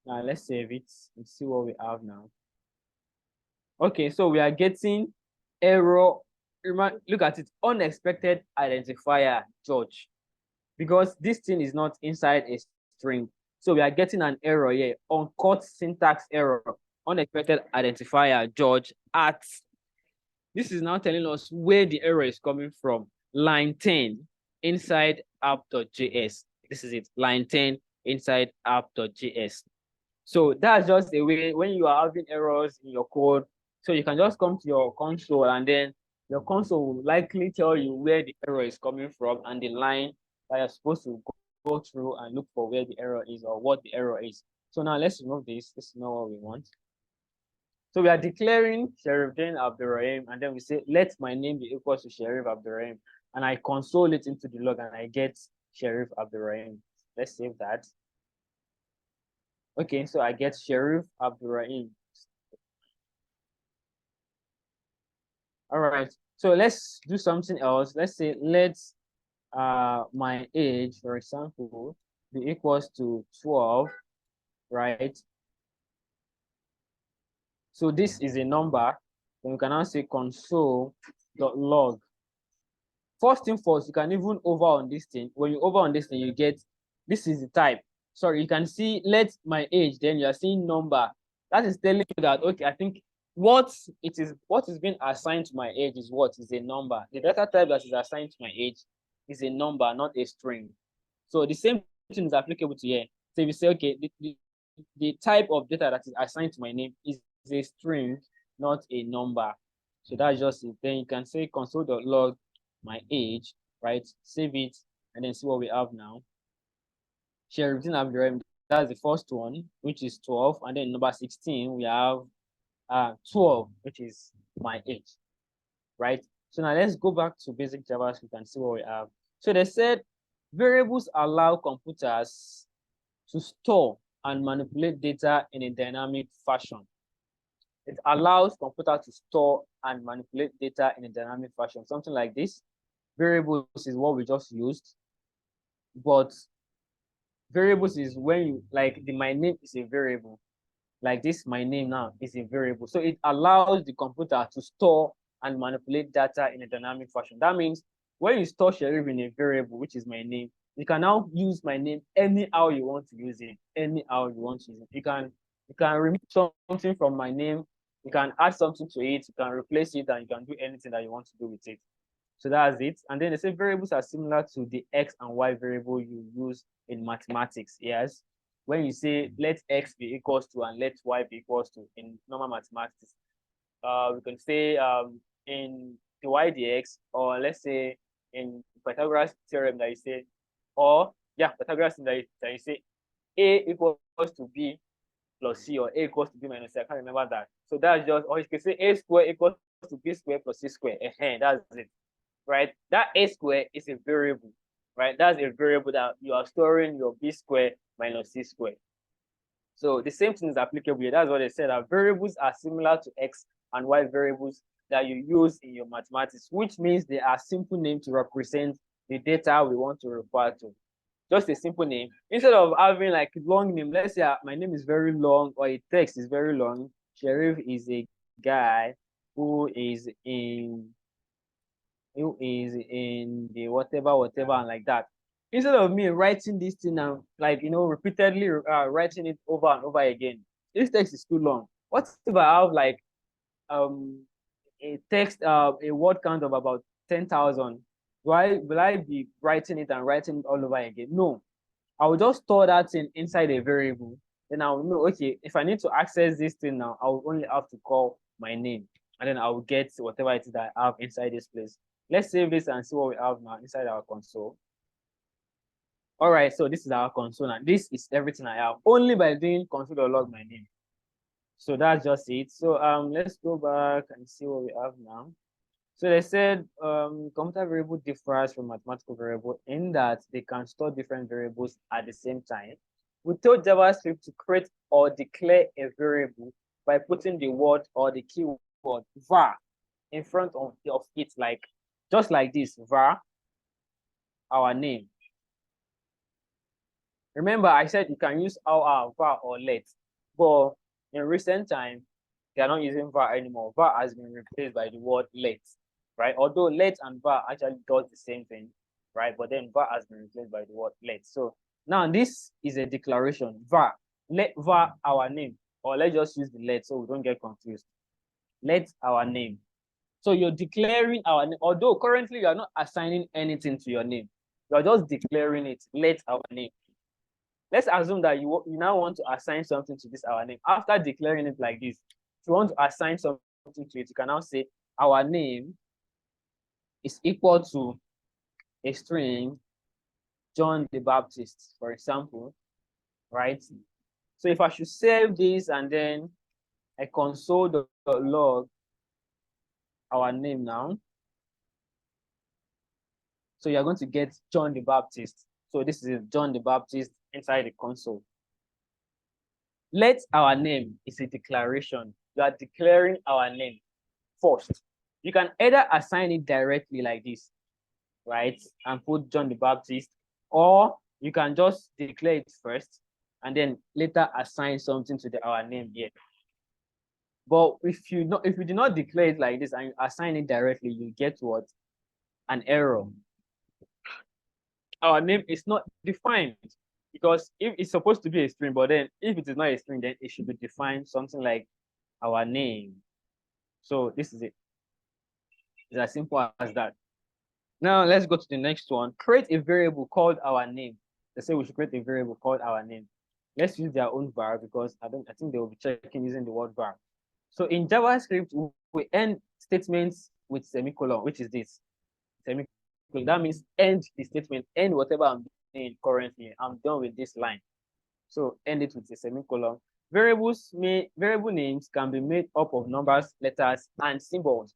Now let's save it and see what we have now. Okay, so we are getting error. Look at it, unexpected identifier George, because this thing is not inside a string. So we are getting an error here, uncaught syntax error, unexpected identifier George at. This is now telling us where the error is coming from. Line 10 inside app.js. This is it, line 10 inside app.js. So that's just a way when you are having errors in your code. So you can just come to your console, and then your console will likely tell you where the error is coming from and the line that you're supposed to go through and look for where the error is or what the error is. So now let's remove this. This is not what we want. So we are declaring Sherifdin Abdurrahim, and then we say, let my name be equal to Sherif Abdurrahim. And I console it into the log and I get Sherif Abdurrahim. Let's save that. Okay, so I get Sherif Abdurrahim. All right, so let's do something else. Let's say, let's my age, for example, be equals to 12, right? So this is a number. Then we can now say console.log. First thing first, you can even over on this thing. When you over on this thing, you get, this is the type. Sorry, you can see let my age, then you are seeing number. That is telling you that, okay, I think what is being assigned to my age is what is a number. The data type that is assigned to my age is a number, not a string. So the same thing is applicable to here. So if you say, okay, the type of data that is assigned to my name is a string, not a number. So that's just it. Then you can say console.log my age, right? Save it and then see what we have now. Sherifdin Abdurrahim, that's the first one, which is 12. And then number 16, we have 12, which is my age, right? So now let's go back to basic JavaScript and see what we have. So they said variables allow computers to store and manipulate data in a dynamic fashion. It allows computers to store and manipulate data in a dynamic fashion. Something like this. Variables is what we just used, but variables is when you, like my name is a variable. Like this, my name now is a variable. So it allows the computer to store and manipulate data in a dynamic fashion. That means when you store Sherif in a variable, which is my name, you can now use my name anyhow you want to use it, anyhow you want to use it. You can remove something from my name, you can add something to it, you can replace it, and you can do anything that you want to do with it. So that's it. And then they say variables are similar to the X and Y variable you use in mathematics. Yes. When you say let X be equals to and let Y be equals to in normal mathematics, we can say in the Y dx, or let's say in Pythagoras theorem that you say, or yeah, Pythagoras that you say A equals to B plus C, or A equals to B minus C. I can't remember that. So that's just, or you can say A square equals to B square plus C square. That's it. Right? That A square is a variable, right? That's a variable that you are storing your B square minus C square. So the same thing is applicable here. That's what they said, that variables are similar to X and Y variables that you use in your mathematics, which means they are simple names to represent the data we want to refer to. Just a simple name. Instead of having like long name, let's say my name is very long or a text is very long. Sherif is a guy who is in the whatever and like that. Instead of me writing this thing and like repeatedly writing it over and over again, this text is too long. What if I have like a text a word count of about 10,000? Will I be writing it and writing it all over again? No, I will just store that thing inside a variable. Then I will know, okay, if I need to access this thing now, I will only have to call my name, and then I will get whatever it is that I have inside this place. Let's save this and see what we have now inside our console. All right, so this is our console, and this is everything I have only by doing console.log my name. So that's just it. So let's go back and see what we have now. So they said computer variable differs from mathematical variable in that they can store different variables at the same time. We told JavaScript to create or declare a variable by putting the word or the keyword var in front of it, like just like this, var, our name. Remember, I said you can use our var or let, but in recent time, they are not using var anymore. Var has been replaced by the word let, right? Although let and var actually does the same thing, right? But then var has been replaced by the word let. So now this is a declaration, var, let var our name, or let's just use the let so we don't get confused. Let our name. So you're declaring our name, although currently you are not assigning anything to your name. You are just declaring it, let our name. Let's assume that you now want to assign something to this our name. After declaring it like this, if you want to assign something to it, you can now say our name is equal to a string John the Baptist, for example, right? So if I should save this and then I console.log our name now. So you're going to get John the Baptist. So this is John the Baptist inside the console. Let our name is a declaration. You are declaring our name first. You can either assign it directly like this, right? And put John the Baptist, or you can just declare it first and then later assign something to our name here. But if you do not declare it like this and you assign it directly, you get what? An error. Our name is not defined, because if it's supposed to be a string, but then if it is not a string, then it should be defined something like our name. So this is it. It's as simple as that. Now let's go to the next one. Create a variable called our name. They say we should create a variable called our name. Let's use their own var, because I think they will be checking using the word var. So in JavaScript, we end statements with semicolon, which is this semicolon. That means end the statement, end whatever I'm doing currently. I'm done with this line. So end it with a semicolon. Variable names can be made up of numbers, letters, and symbols.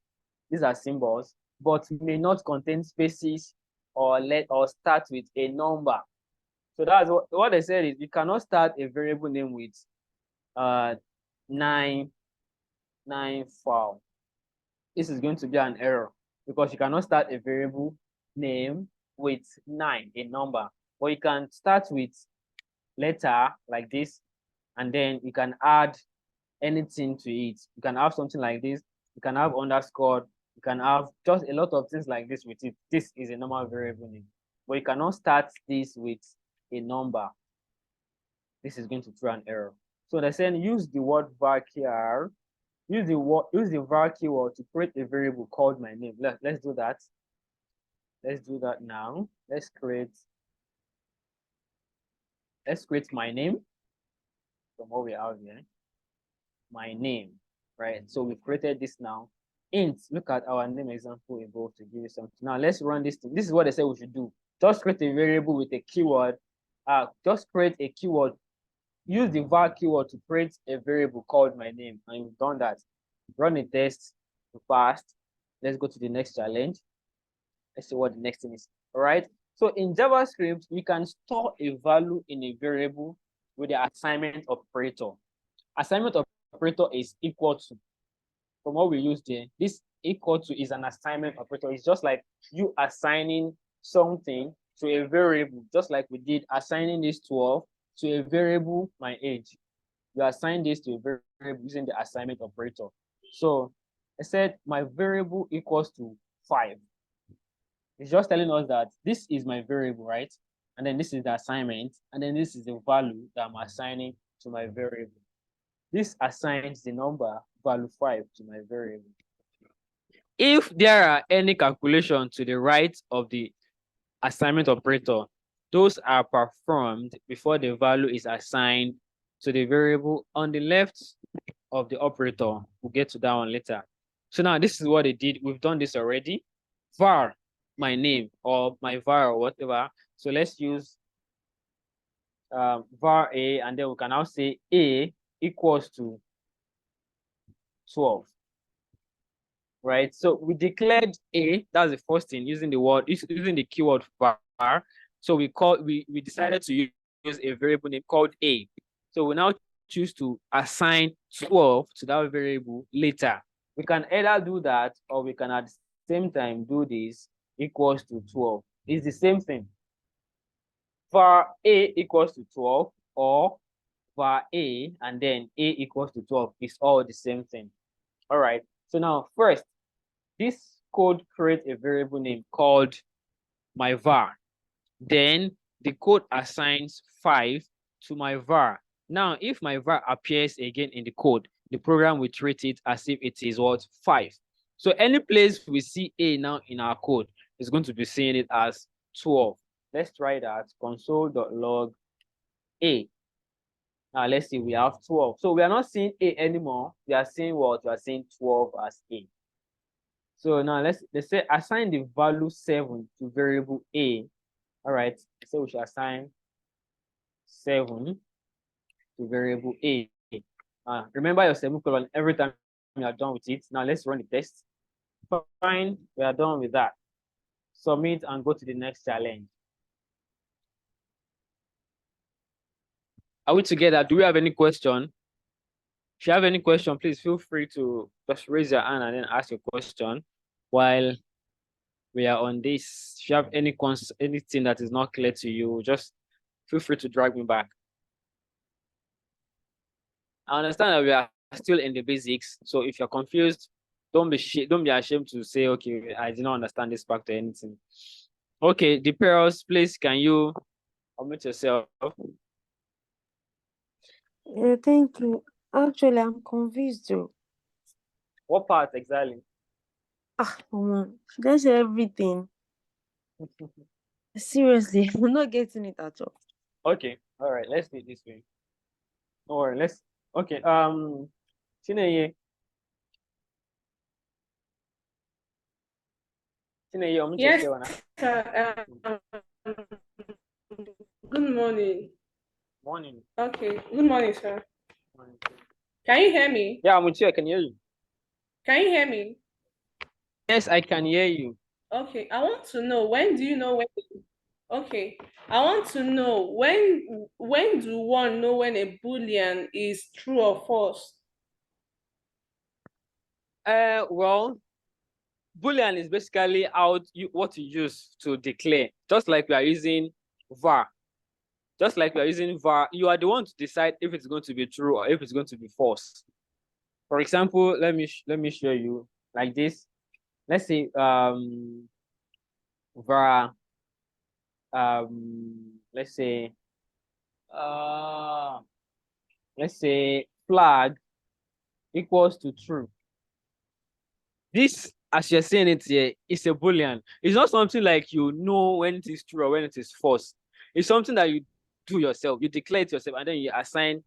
These are symbols, but may not contain spaces or start with a number. So that's what they said is you cannot start a variable name with 994. This is going to be an error, because you cannot start a variable name with 9, a number, but you can start with letter like this, and then you can add anything to it. You can have something like this, you can have underscore, you can have just a lot of things like this with it. This is a normal variable name, but you cannot start this with a number. This is going to throw an error. So they're saying use the word var. Use the var keyword to create a variable called my name. Let's do that. Let's do that now. Let's create my name from what we have here. My name, right? So we've created this now. Int, look at our name example above to give you something. Now let's run this thing. This is what they say we should do. Just create a variable with a keyword. Just create a keyword. Use the var keyword to create a variable called my name. And we've done that. Run a test fast. Let's go to the next challenge. Let's see what the next thing is. All right. So in JavaScript, we can store a value in a variable with the assignment operator. Assignment operator is equal to, from what we use there, this equal to is an assignment operator. It's just like you assigning something to a variable, just like we did assigning this 12 to a variable, my age. You assign this to a variable using the assignment operator. So I said my variable equals to 5. It's just telling us that this is my variable, right? And then this is the assignment, and then this is the value that I'm assigning to my variable. This assigns the number value 5 to my variable. If there are any calculation to the right of the assignment operator, those are performed before the value is assigned to the variable on the left of the operator. We'll get to that one later. So now this is what they did. We've done this already. Var, my name, or my var, or whatever. So let's use var a, and then we can now say a equals to 12. Right? So we declared a, that's the first thing, using the keyword var. So we decided to use a variable name called a. So we now choose to assign 12 to that variable later. We can either do that, or we can at the same time do this equals to 12. It's the same thing. var a equals to 12, or var a and then a equals to 12. It's all the same thing. All right. So now first, this code creates a variable name called my var. Then the code assigns 5 to my var. Now, if my var appears again in the code, the program will treat it as if it is what? 5. So any place we see a now in our code is going to be seeing it as 12. Let's try that. Console.log a. Now let's see, we have 12. So we are not seeing a anymore. We are seeing what? We are seeing 12 as a. So now let's say assign the value 7 to variable a. All right, so we should assign 7 to variable a. Remember your semicolon every time you are done with it. Now let's run the test. Fine, we are done with that. Submit and go to the next challenge. Are we together? Do we have any question? If you have any question, please feel free to just raise your hand and then ask your question while we are on this. If you have anything that is not clear to you, just feel free to drag me back. I understand that we are still in the basics. So if you're confused, don't be ashamed to say, okay, I did not understand this part or anything. Okay, the pairs, please, can you unmute yourself? Yeah, thank you. Actually, I'm confused though. What part exactly? That's everything. Seriously, I'm not getting it at all. Okay, all right, let's do it this way. Or okay, Chineye, unmute Yes, yourself. sir. Good morning. Morning. Okay, good morning, sir. Morning. Can you hear me? Yeah, I'm with you. I can hear you. Can you hear me? Yes, I can hear you. Okay, I want to know when do you know when? Okay, I want to know when do one know when a Boolean is true or false? Well, Boolean is basically what you use to declare. Just like we are using var. Just like we are using var, you are the one to decide if it's going to be true or if it's going to be false. For example, let me show you like this. Let's say var let's say flag equals to true. This, as you're saying it here, is a Boolean. It's not something like you know when it is true or when it is false. It's something that you do yourself. You declare it yourself and then you assign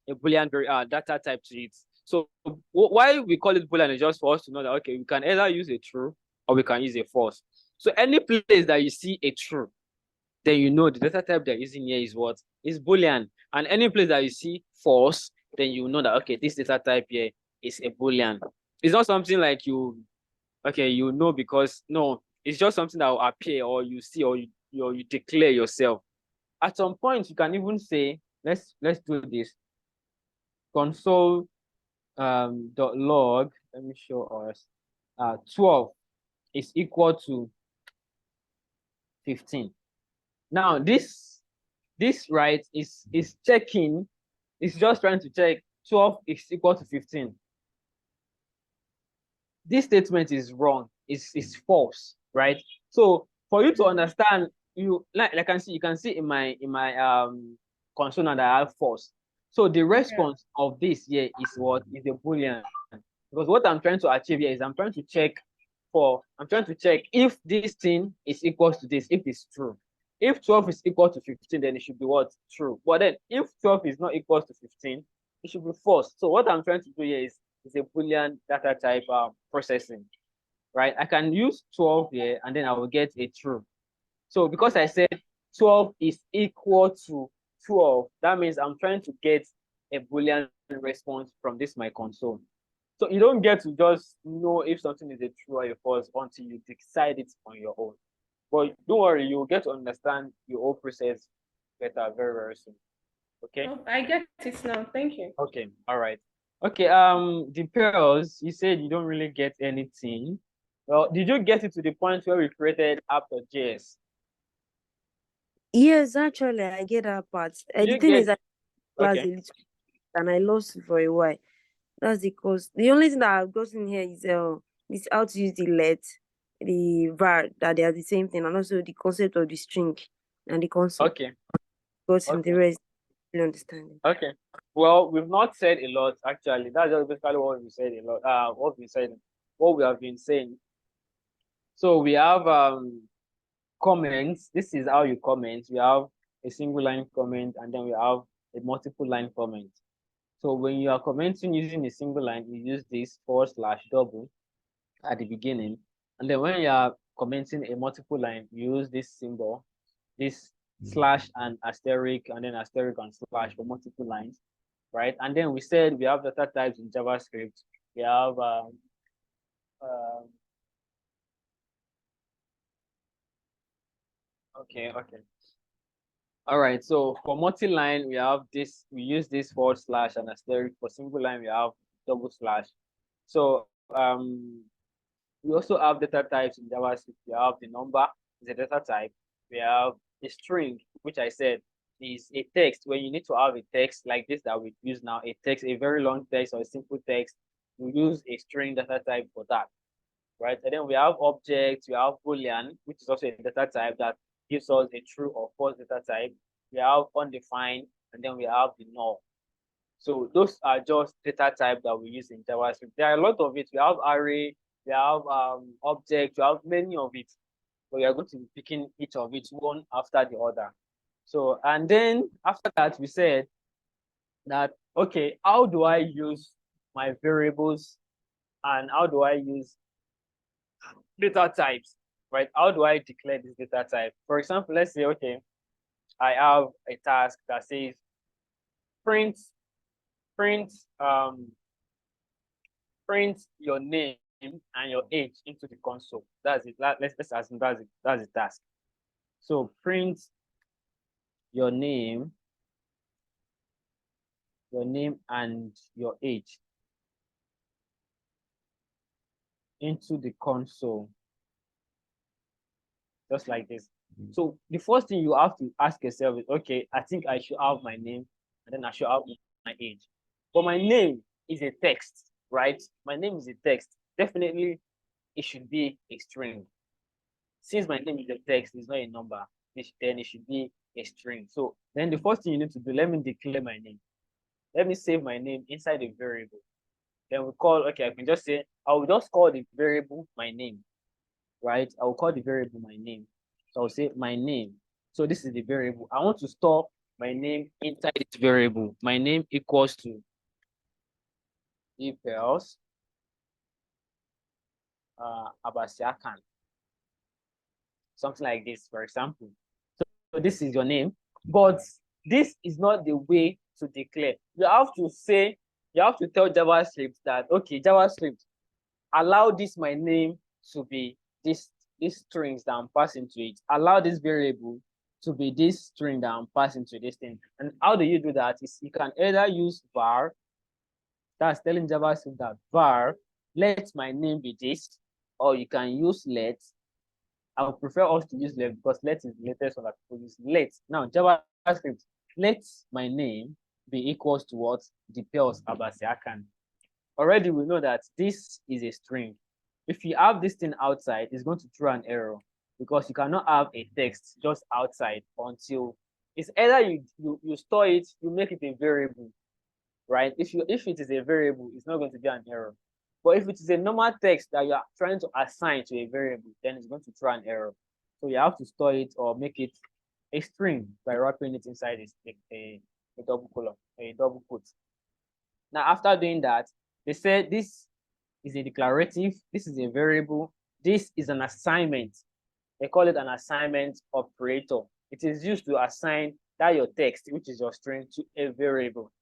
a Boolean data type to it. So why we call it Boolean is just for us to know that, okay, we can either use a true or we can use a false. So any place that you see a true, then you know the data type they're using here is what? Is Boolean. And any place that you see false, then you know that, okay, this data type here is a Boolean. It's not something like you know, because no, it's just something that will appear or you see or you declare yourself. At some point, you can even say, let's do this. Console .log, let me show us, 12 is equal to 15. Now this right is checking, it's just trying to check 12 is equal to 15. This statement is wrong, it's false, right? So for you to understand, you can see in my console that I have false. So the response of this here is what? Is a Boolean. Because what I'm trying to achieve here is I'm trying to check if this thing is equal to this, if it's true. If 12 is equal to 15, then it should be what? True. But then if 12 is not equal to 15, it should be false. So what I'm trying to do here is a Boolean data type processing, right? I can use 12 here and then I will get a true. So because I said 12 is equal to 12, that means I'm trying to get a Boolean response from this my console. So you don't get to just know if something is a true or a false until you decide it on your own. But don't worry, you'll get to understand your whole process better very, very soon. Okay? Oh, I get it now. Thank you. Okay, all right. Okay, the pairs, you said you don't really get anything. Well, did you get it to the point where we created app.js? Yes, actually, I get that part. The thing is, I class a little and I lost it for a while. That's because the only thing that I've gotten here is how to use the let, the var, that they are the same thing, and also the concept of the string and the concept. Okay. Gotten the rest, you understand it. Okay. Well, we've not said a lot actually. That's just basically what we said a lot. What we have been saying. So we have comments. This is how you comment. We have a single line comment and then we have a multiple line comment. So when you are commenting using a single line, you use this /double at the beginning. And then when you are commenting a multiple line, you use this symbol, this slash and asterisk, and then asterisk and slash for multiple lines. right? And then we said we have data types in JavaScript. We have okay. All right, so for multi-line, we have this, we use this forward slash and asterisk. For single line, we have double slash. So we also have data types in JavaScript. We have the number is a data type. We have a string, which I said is a text. When you need to have a text like this that we use now, a text, a very long text or a simple text, we use a string data type for that, right? And then we have objects, we have Boolean, which is also a data type that gives us a true or false data type. We have undefined, and then we have the null. So those are just data type that we use in JavaScript. There are a lot of it. We have array, we have object, we have many of it. But we are going to be picking each of it one after the other. So, and then after that, we said that, okay, how do I use my variables and how do I use data types, right? How do I declare this data type? For example, let's say, okay, I have a task that says print your name and your age into the console. That's it. Let's assume that's the task. So print your name and your age into the console, just like this. So the first thing you have to ask yourself is, okay, I think I should have my name and then I should have my age. But my name is a text, right? My name is a text. Definitely, it should be a string. Since my name is a text, it's not a number, then it should be a string. So then the first thing you need to do, let me declare my name. Let me save my name inside a variable. Then we call, okay, I can just say, I will just call the variable my name, right? I will call the variable my name. So I'll say my name. So this is the variable. I want to store my name inside this variable. My name equals to if else Abasiakan. Something like this, for example. So this is your name, but this is not the way to declare. You have to say, you have to tell JavaScript that, okay, JavaScript, allow this my name to be these strings that I'm passing to it. Allow this variable to be this string that I'm passing to this thing. And how do you do that? Is you can either use var, that's telling JavaScript that var, let my name be this, or you can use let. I would prefer us to use let because let is the latest one that people use. Let. Now, JavaScript, let my name be equals to what? Details Abasiakan. Already we know that this is a string. If you have this thing outside, it's going to throw an error because you cannot have a text just outside until it's either you store it, you make it a variable, right? If it is a variable, it's not going to be an error. But if it is a normal text that you are trying to assign to a variable, then it's going to throw an error. So you have to store it or make it a string by wrapping it inside a double column, a double quote. Now, after doing that, they said this is a declarative, this is a variable, this is an assignment. They call it an assignment operator. It is used to assign that your text, which is your string, to a variable.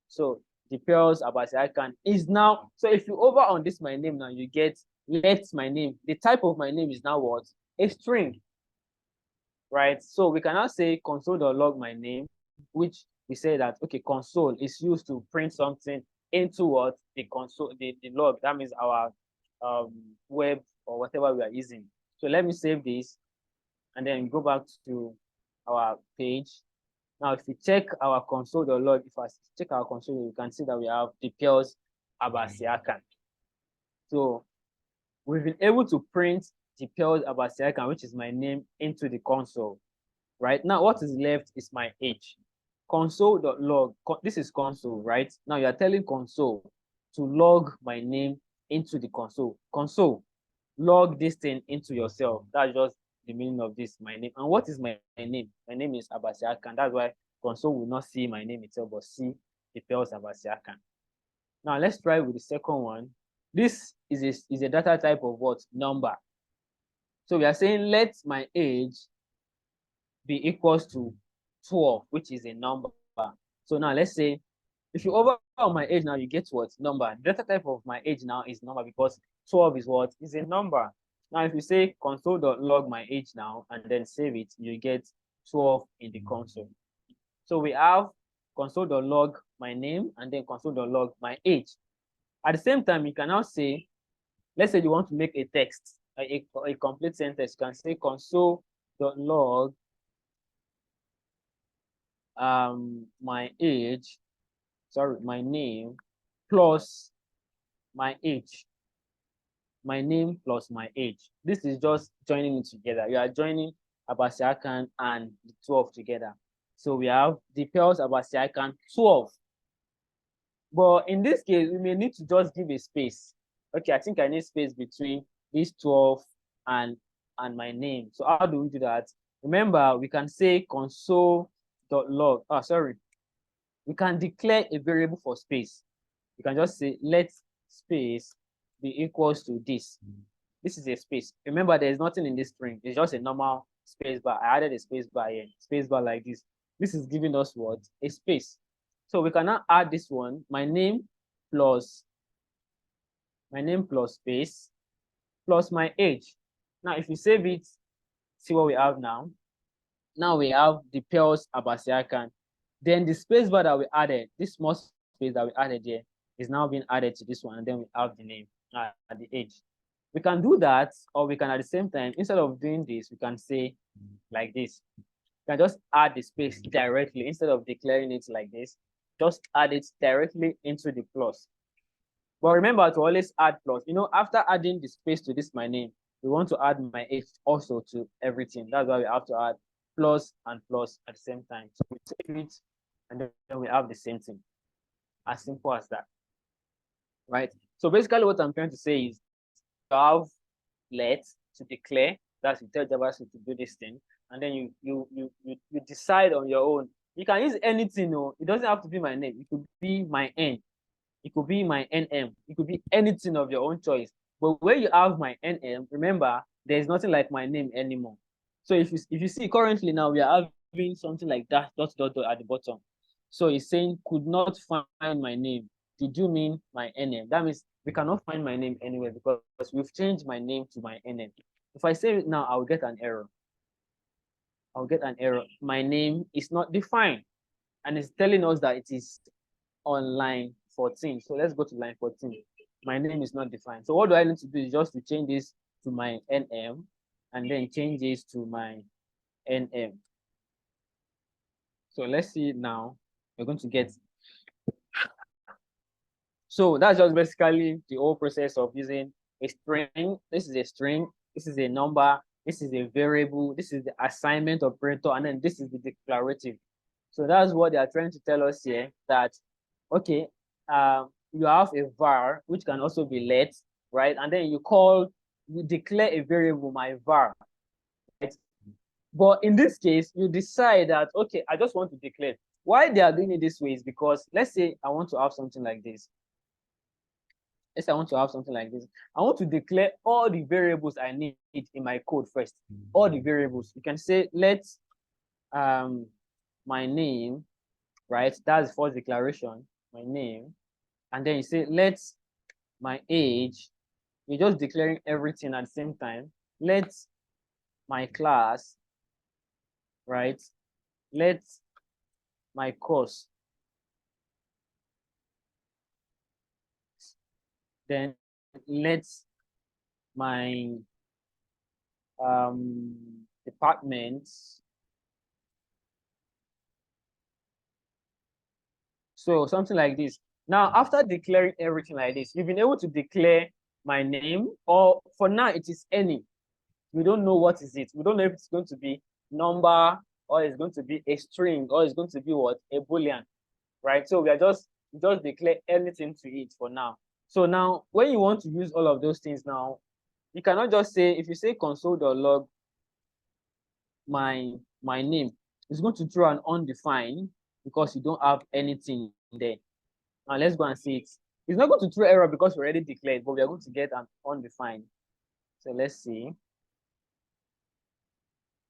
So the pairs Abasiakan is now, so if you over on this my name now, you get let my name. The type of my name is now what? A string, right? So we can now say console.log my name, which we say that, okay, console is used to print something into what? The console, the log, that means our web or whatever we are using. So let me save this and then go back to our page. Now, if you check our console.log, if I check our console, you can see that we have details Abasiakan. So we've been able to print details Abasiakan, which is my name, into the console. Right now, what is left is my age. Console.log, this is console, right? Now you are telling console to log my name into the console. Console, log this thing into yourself. That's just the meaning of this, my name. And what is my name? My name is Abasiakan. That's why console will not see my name itself, but see the pairs Abasiakan. Now let's try with the second one. This is a data type of what? Number. So we are saying let my age be equals to 12, which is a number. So now let's say If you overall my age now, you get what? Number. The data type of my age now is number because 12 is what? Is a number. Now, if you say console.log my age now and then save it, you get 12 in the console. So we have console.log my name and then console.log my age. At the same time, you can now say, let's say you want to make a text, a complete sentence. You can say console.log my age, sorry, my name plus my age. My name plus my age. This is just joining it together. You are joining Abasiakan and the 12 together. So we have the Pels Abasiakan 12. But in this case, we may need to just give a space. Okay, I think I need space between these 12 and my name. So how do we do that? Remember, we can say console.log. Oh, sorry. We can declare a variable for space. You can just say let space be equals to this. This is a space. Remember, there is nothing in this string. It's just a normal space bar. I added a space bar here, space bar like this. This is giving us what? A space. So we can now add this one, my name plus space plus my age. Now, if you save it, see what we have now. Now we have the Pels Abasiakan. Then the space bar that we added, this small space that we added here, is now being added to this one, and then we have the name at the age. We can do that, or we can at the same time, instead of doing this, we can say like this. You can just add the space directly instead of declaring it like this. Just add it directly into the plus. But remember to always add plus. You know, after adding the space to this my name, we want to add my age also to everything. That's why we have to add plus and plus at the same time. So we save it, and then we have the same thing. As simple as that. Right? So basically what I'm trying to say is you have let to declare, that's you tell JavaScript to do this thing, and then you decide on your own. You can use anything, no, it doesn't have to be my name. It could be my N, it could be my NM, it could be anything of your own choice. But where you have my NM, remember, there's nothing like my name anymore. So if you see currently now we are having something like that dot dot dot at the bottom. So it's saying could not find my name. Did you mean my NM? That means we cannot find my name anywhere because we've changed my name to my NM. If I save it now, I'll get an error. I'll get an error. My name is not defined. And it's telling us that it is on line 14. So let's go to line 14. My name is not defined. So what do I need to do is just to change this to my NM and then change this to my NM. So let's see now. We're going to get. So that's just basically the whole process of using a string. This is a string. This is a number. This is a variable. This is the assignment operator. And then this is the declarative. So that's what they are trying to tell us here, that, okay, you have a var, which can also be let, right? And then you declare a variable, my var, right? But in this case, you decide that, okay, I just want to declare. Why they are doing it this way is because, let's say I want to have something like this. Let's say I want to have something like this. I want to declare all the variables I need in my code first. All the variables. You can say, let my name, right? That's the first declaration, my name. And then you say, let my age. You're just declaring everything at the same time. Let my class, right? Let my course. Then let my departments. So something like this. Now, after declaring everything like this, you've been able to declare my name, or for now it is any. We don't know what is it. We don't know if it's going to be number, or it's going to be a string, or it's going to be what? A Boolean, right? So we are just declare anything to it for now. So now when you want to use all of those things now, you cannot just say, if you say console.log my name, it's going to throw an undefined because you don't have anything there. Now let's go and see it. It's not going to throw error because we already declared, but we are going to get an undefined. So let's see.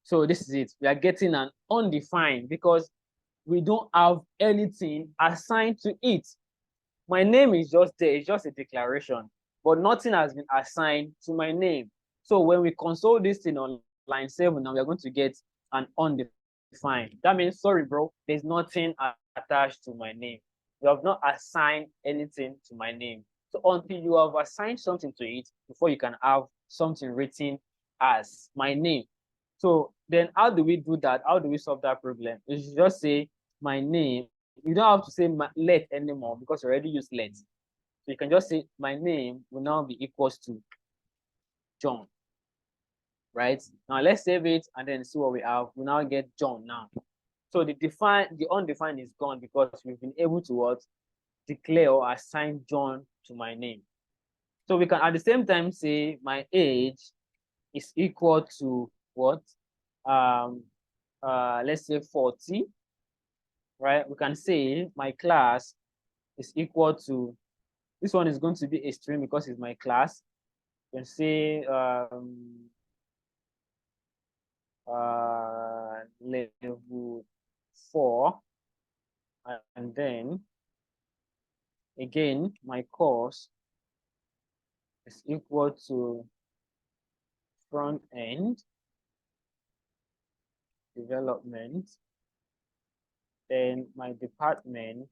So this is it. We are getting an undefined because we don't have anything assigned to it. My name is just there, it's just a declaration, but nothing has been assigned to my name. So when we console this thing on line 7, now we are going to get an undefined. That means, sorry, bro, there's nothing attached to my name. You have not assigned anything to my name. So until you have assigned something to it, before you can have something written as my name. So then how do we do that? How do we solve that problem? You should just say my name. You don't have to say let anymore because you already used let. So you can just say my name will now be equals to John. Right? Now let's save it and then see what we have. We now get John now. So the undefined is gone because we've been able to what? Declare or assign John to my name. So we can at the same time say my age is equal to what? Let's say 40. Right? We can say my class is equal to, this one is going to be a string because it's my class. You can say level 4, and then again my course is equal to front end development. Then my department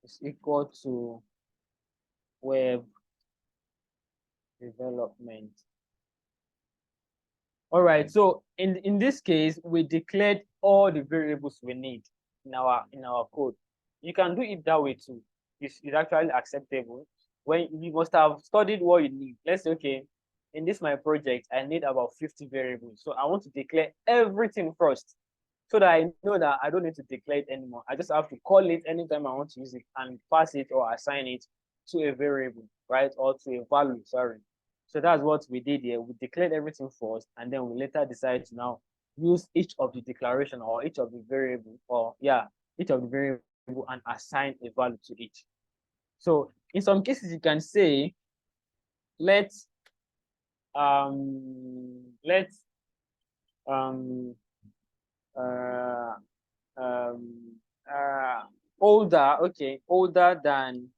is equal to web development. All right, so in this case, we declared all the variables we need in our code. You can do it that way too. It's actually acceptable. When you must have studied what you need. Let's say, okay, in this my project, I need about 50 variables. So I want to declare everything first, so that I know that I don't need to declare it anymore. I just have to call it anytime I want to use it and pass it or assign it to a variable, right? Or to a value, sorry. So that's what we did here. We declared everything first, and then we later decided to now use each of the declaration or each of the variable, or yeah, each of the variable and assign a value to each. So in some cases, you can say, let's older, okay, older than,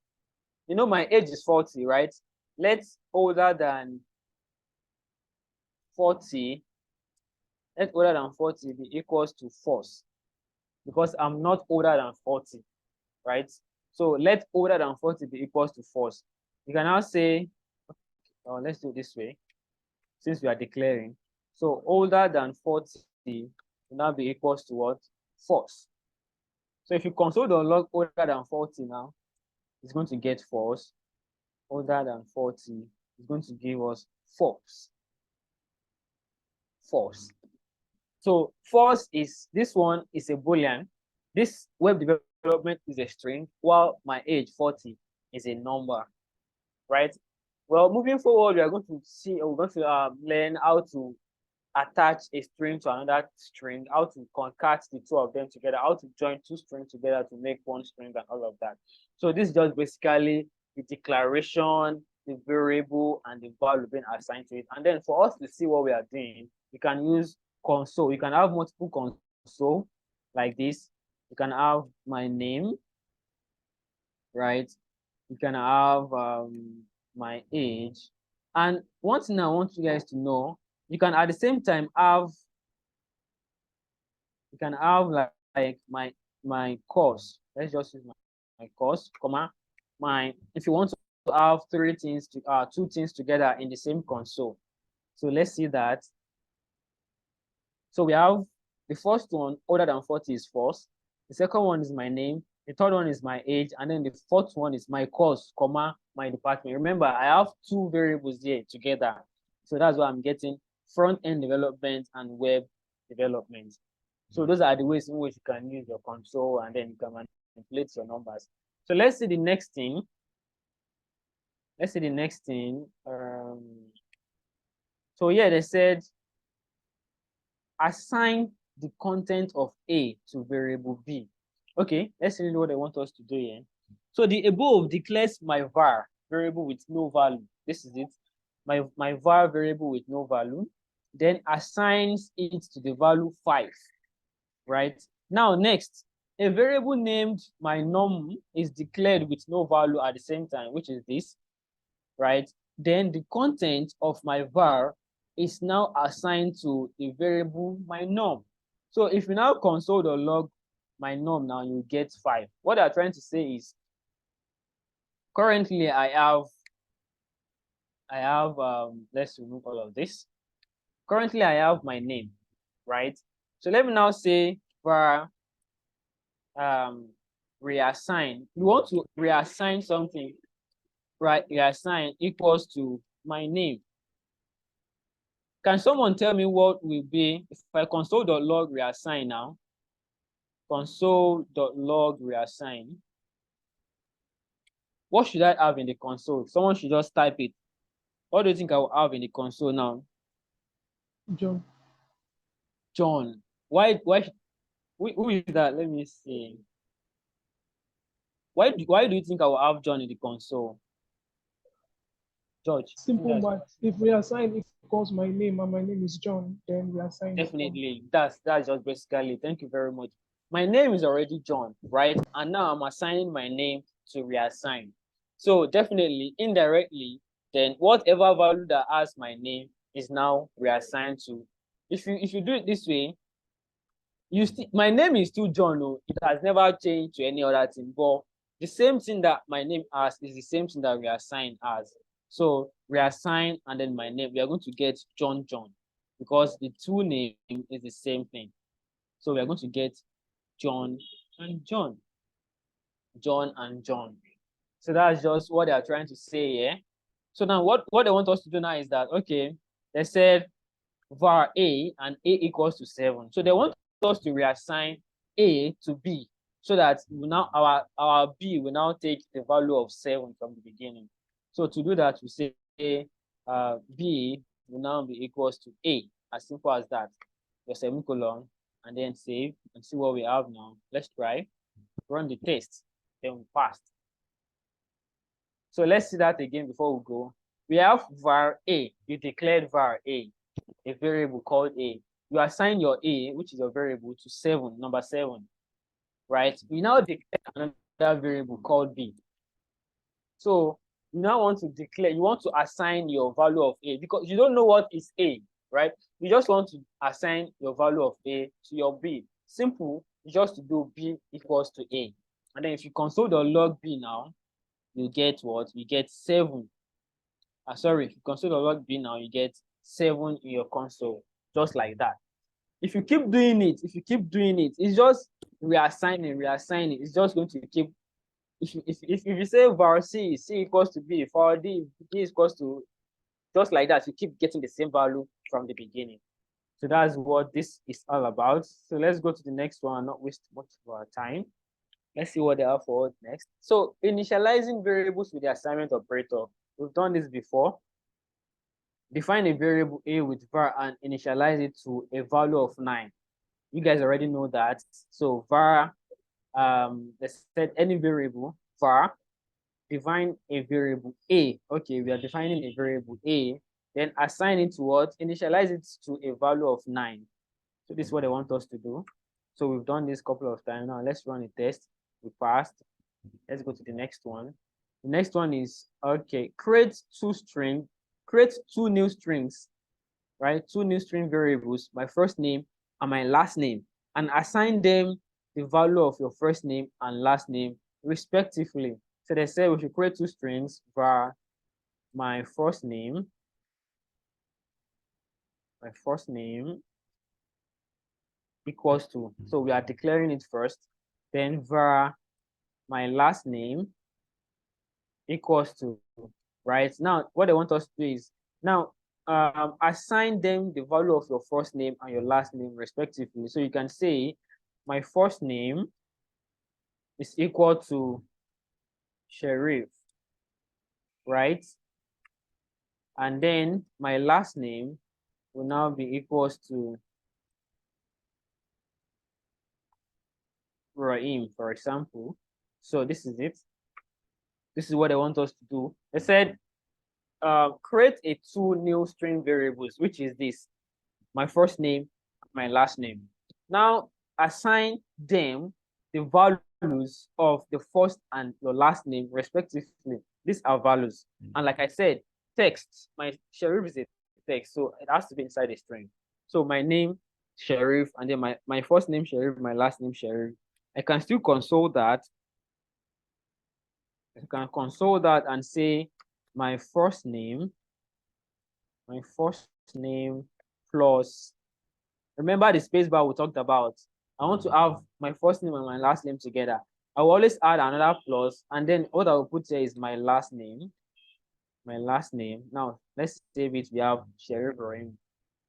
you know, my age is 40, right? Let's older than 40, let older than 40 be equals to false, because I'm not older than 40, right? So let older than 40 be equals to false. You can now say, oh, let's do it this way, since we are declaring. So older than 40 will now be equals to what? False. So if you console the log older than 40 now, it's going to get false. Older than 40 is going to give us false. False. So false is, this one is a Boolean. This web development is a string, while my age 40 is a number, right? Well, moving forward, we are going to see, we're going to learn how to attach a string to another string, how to concat the two of them together, how to join two strings together to make one string and all of that. So this is just basically the declaration, the variable, and the value being assigned to it. And then for us to see what we are doing, you can use console. You can have multiple console like this. You can have my name, right? You can have my age. And one thing I want you guys to know, you can at the same time have, you can have like my course. Let's just use my course, comma, if you want to have two things together in the same console. So let's see that. So we have the first one, older than 40 is false. The second one is my name. The third one is my age. And then the fourth one is my course, comma, my department. Remember, I have two variables here together. So that's why I'm getting front-end development and web development. So those are the ways in which you can use your console, and then you can manipulate your numbers. So let's see the next thing. Let's see the next thing. So yeah, they said assign the content of A to variable B. Okay, let's see what they want us to do here. So the above declares my var variable with no value. This is it. My var variable with no value, then assigns it to the value 5, right? Now, next, a variable named my num is declared with no value at the same time, which is this, right? Then the content of my var is now assigned to a variable my num. So if you now console.log my num, now you get 5. What I'm trying to say is, currently I have let's remove all of this. Currently I have my name, right? So let me now say var reassign. You want to reassign something, right? Reassign equals to my name. Can someone tell me what will be if I console.log reassign now? Console.log reassign. What should I have in the console? Someone should just type it. What do you think I will have in the console now? John. John. Who is that? Let me see. Why do you think I will have John in the console? George. Simple math. If we assign equals my name and my name is John, then we assign Definitely. That's just basically. Thank you very much. My name is already John, right? And now I'm assigning my name to reassign. So definitely, indirectly, then whatever value that has my name is now reassigned to. If you do it this way, my name is still John. Oh, it has never changed to any other thing. But the same thing that my name has is the same thing that reassign has. So reassign and then my name, we are going to get John because the two names is the same thing. So we are going to get John and John. John and John. So that's just what they are trying to say here. So now what they want us to do now is that, okay, they said var a and a equals to 7. So they want us to reassign a to b so that now our b will now take the value of 7 from the beginning. So to do that, we say b will now be equals to a, as simple as that. Your semicolon, and then save and see what we have now. Let's try, run the test, then we passed. So let's see that again before we go. We have var a, you declared var a variable called a. You assign your a, which is your variable, to 7, number 7, right? We now declare another variable called b. So you now want to declare, you want to assign your value of a because you don't know what is a, right? You just want to assign your value of a to your b. Simple, just to do b equals to a. And then if you console.log b now, you get what? You get 7. Sorry, if you console.log b now, you get 7 in your console, just like that. If you keep doing it, it's just reassigning. It's just going to keep. If you say var c equals to b, for d equals to, just like that, you keep getting the same value from the beginning. So that's what this is all about. So let's go to the next one, not waste much of our time. Let's see what they are for next. So initializing variables with the assignment operator. We've done this before. Define a variable a with var and initialize it to a value of 9. You guys already know that. So var, let's set any variable var, define a variable a. Okay, we are defining a variable a, then assign it to what? Initialize it to a value of 9. So this is what they want us to do. So we've done this a couple of times. Now let's run a test. We passed. Let's go to the next one. The next one is, okay, create two new strings, right? 2 new string variables, my first name and my last name, and assign them the value of your first name and last name respectively. So they said we should create 2 strings var my first name equals to, so we are declaring it first, then var my last name equals to, right? Now what they want us to do is now assign them the value of your first name and your last name respectively. So you can say my first name is equal to Sharif, right? And then my last name will now be equals to Rahim, for example. So this is it. This is what they want us to do. They said create a 2 new string variables, which is this, my first name, my last name. Now assign them the values of the first and your last name respectively. These are values. And like I said, text, my Sharif is a text, so it has to be inside a string. So my name, Sharif, and then my first name, Sharif, my last name, Sharif. I can still console that. You can console that and say my first name plus, remember the space bar we talked about. I want to have my first name and my last name together. I will always add another plus, and then what I will put here is my last name. My last name. Now let's save it. We have Sharif Ibrahim.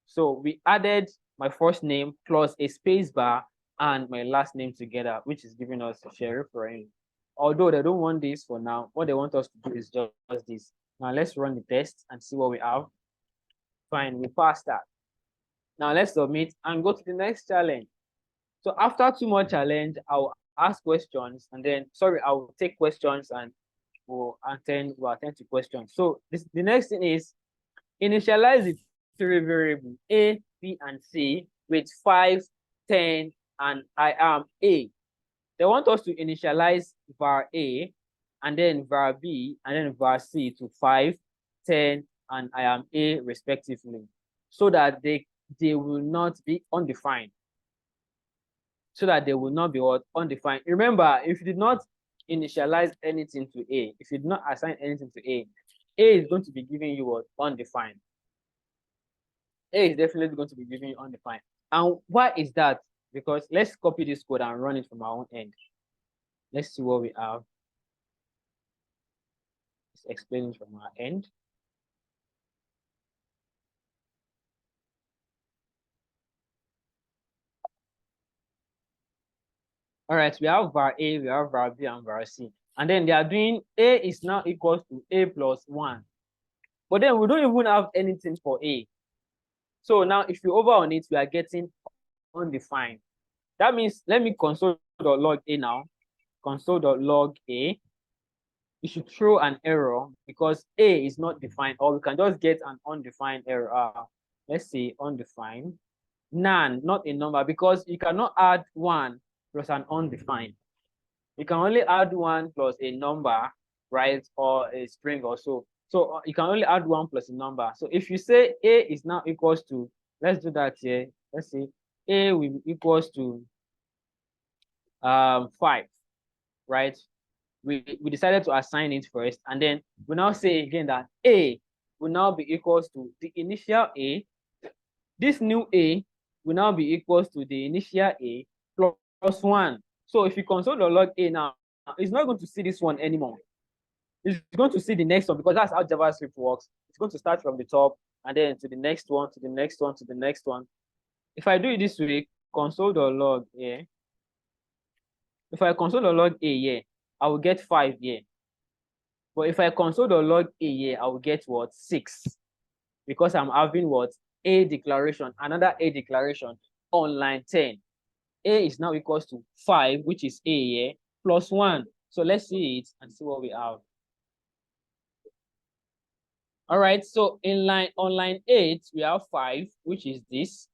So we added my first name plus a space bar and my last name together, which is giving us Sharif Ibrahim. Although they don't want this for now, what they want us to do is just this. Now let's run the test and see what we have. Fine, we passed that. Now let's submit and go to the next challenge. So after 2 more challenge, I'll ask questions and then, I'll take questions and we'll attend to questions. So the next thing is initialize the three variables A, B, and C with 5, 10, and I am A. They want us to initialize var A and then var B and then var C to 5, 10, and I am A respectively, so that they will not be undefined. So that they will not be what? Undefined. Remember, if you did not initialize anything to A, if you did not assign anything to A is going to be giving you what? Undefined. A is definitely going to be giving you undefined. And why is that? Because let's copy this code and run it from our own end. Let's see what we have. Let's explain it from our end. All right, we have var A, we have var B, and var C. And then they are doing A is now equals to A plus 1. But then we don't even have anything for A. So now if you over on it, we are getting undefined. That means let me console.log A now. Console.log A. You should throw an error because A is not defined, or we can just get an undefined error. Let's say undefined. None, not a number, because you cannot add 1 plus an undefined. You can only add 1 plus a number, right? Or a string or so. So you can only add 1 plus a number. So if you say A is now equals to, let's do that here. Let's say A will be equals to 5, right? We decided to assign it first, and then we now say again that A will now be equals to the initial A. This new A will now be equals to the initial A plus 1. So if you console.log A now, it's not going to see this one anymore. It's going to see the next one, because that's how JavaScript works. It's going to start from the top and then to the next one, to the next one, to the next one. If I do it this way, console.log A, if I console.log A here, I will get 5 here. But if I console.log A here, I will get what? 6. Because I'm having what? A declaration, another A declaration on line 10. A is now equals to 5, which is A here, plus 1. So let's see it and see what we have. All right, so on line 8, we have 5, which is this.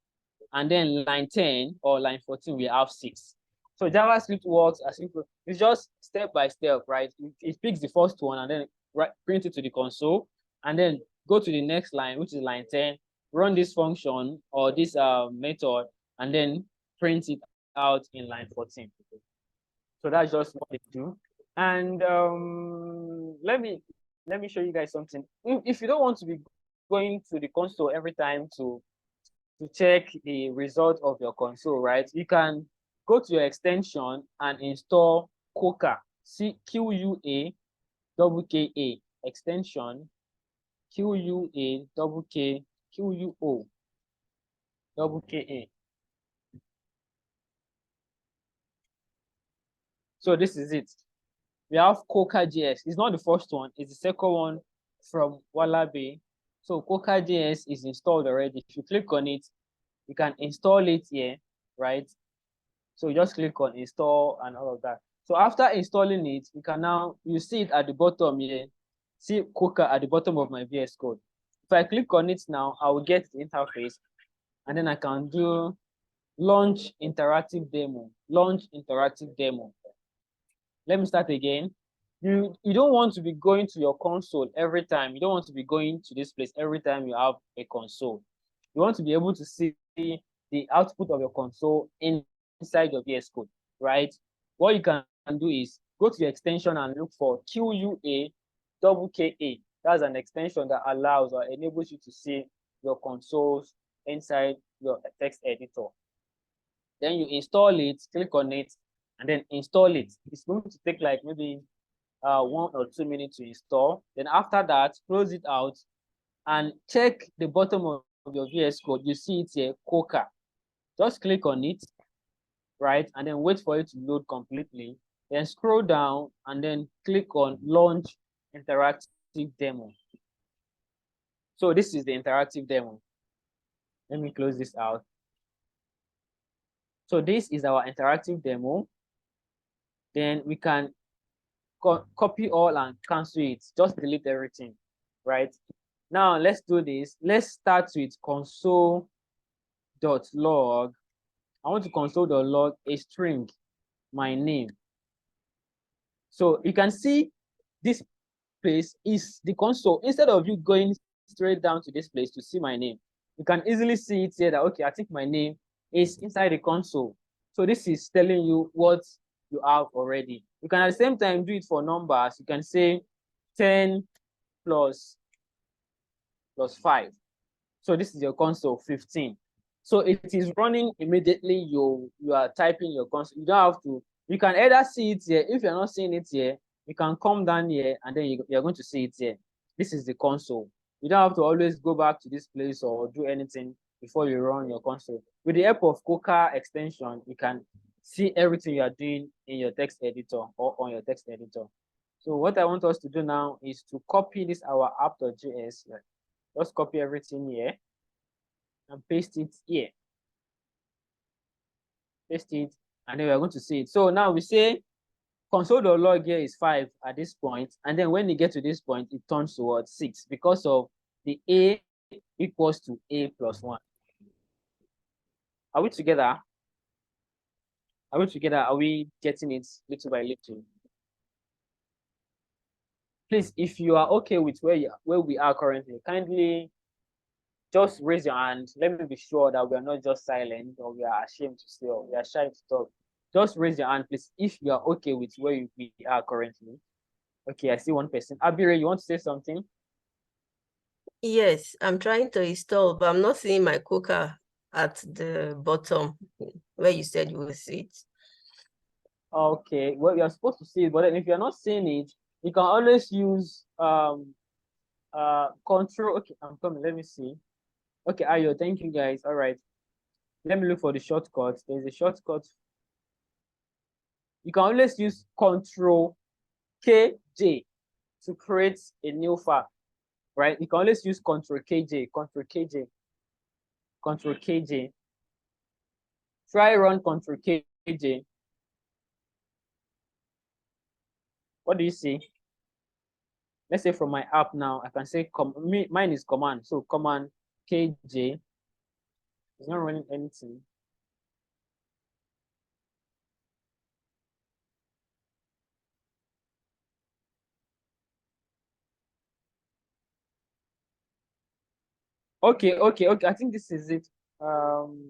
And then line 10 or line 14, we have 6. So JavaScript works as simple. It's just step by step, right? It picks the first one and then print it to the console, and then go to the next line, which is line 10, run this function or this method, and then print it out in line 14. So that's just what they do. And let me show you guys something. If you don't want to be going to the console every time to check the result of your console, right? You can go to your extension and install Koka, Q-U-A-K-K-A extension, Q-U-A-K-Q-U-O-K-A. So this is it. We have Koka.js. It's not the first one, it's the second one from Wallaby. So Koka.js is installed already. If you click on it, you can install it here, right? So you just click on install and all of that. So after installing it, you see it at the bottom here. See Koka at the bottom of my VS Code. If I click on it now, I will get the interface, and then I can do launch interactive demo, launch interactive demo. Let me start again. You don't want to be going to your console every time. You don't want to be going to this place every time you have a console. You want to be able to see the output of your console inside your VS Code, right? What you can do is go to your extension and look for QUA That's an extension that allows or enables you to see your consoles inside your text editor. Then you install it, click on it, and then install it. It's going to take like maybe 1 or 2 minutes to install. Then after that, close it out and check the bottom of your VS Code. You see it here, Coca. Just click on it, right? And then wait for it to load completely. Then scroll down and then click on Launch Interactive Demo. So this is the interactive demo. Let me close this out. So this is our interactive demo. Then we can copy all and cancel it. Just delete everything, right? Now let's do this. Let's start with console.log. I want to console.log a string, my name. So you can see this place is the console. Instead of you going straight down to this place to see my name, you can easily see it here that, okay, I think my name is inside the console. So this is telling you what you have already. You can at the same time do it for numbers. You can say 10 plus 5. So this is your console, 15. So it is running immediately. You are typing your console. You don't have to. You can either see it here. If you're not seeing it here, you can come down here and then you're going to see it here. This is the console. You don't have to always go back to this place or do anything before you run your console. With the help of Coca extension, you can see everything you are doing in your text editor or on your text editor. So what I want us to do now is to copy this our app.js. Just copy everything here and paste it here. Paste it, and then we're going to see it. So now we say console.log here is 5 at this point, and then when you get to this point, it turns towards 6 because of the a equals to a plus 1. Are we together? Are we together? Are we getting it little by little? Please, if you are okay with where we are currently, kindly just raise your hand. Let me be sure that we are not just silent or we are ashamed to say or we are shy to talk. Just raise your hand, please, if you are okay with where we are currently. Okay, I see one person. Abire, you want to say something? Yes, I'm trying to install, but I'm not seeing my Coca at the bottom where you said you will see it. Okay, well, you're supposed to see it, but then if you're not seeing it, you can always use control. Okay, I'm coming. Let me see. Okay, Ayo, thank you guys. All right. Let me look for the shortcut. There's a shortcut. You can always use Control KJ to create a new file, right? You can always use Control KJ, Control KJ, Control KJ. Try run Control KJ. What do you see? Let's say from my app now, I can say mine is command. So command KJ. It's not running anything. Okay. I think this is it. Control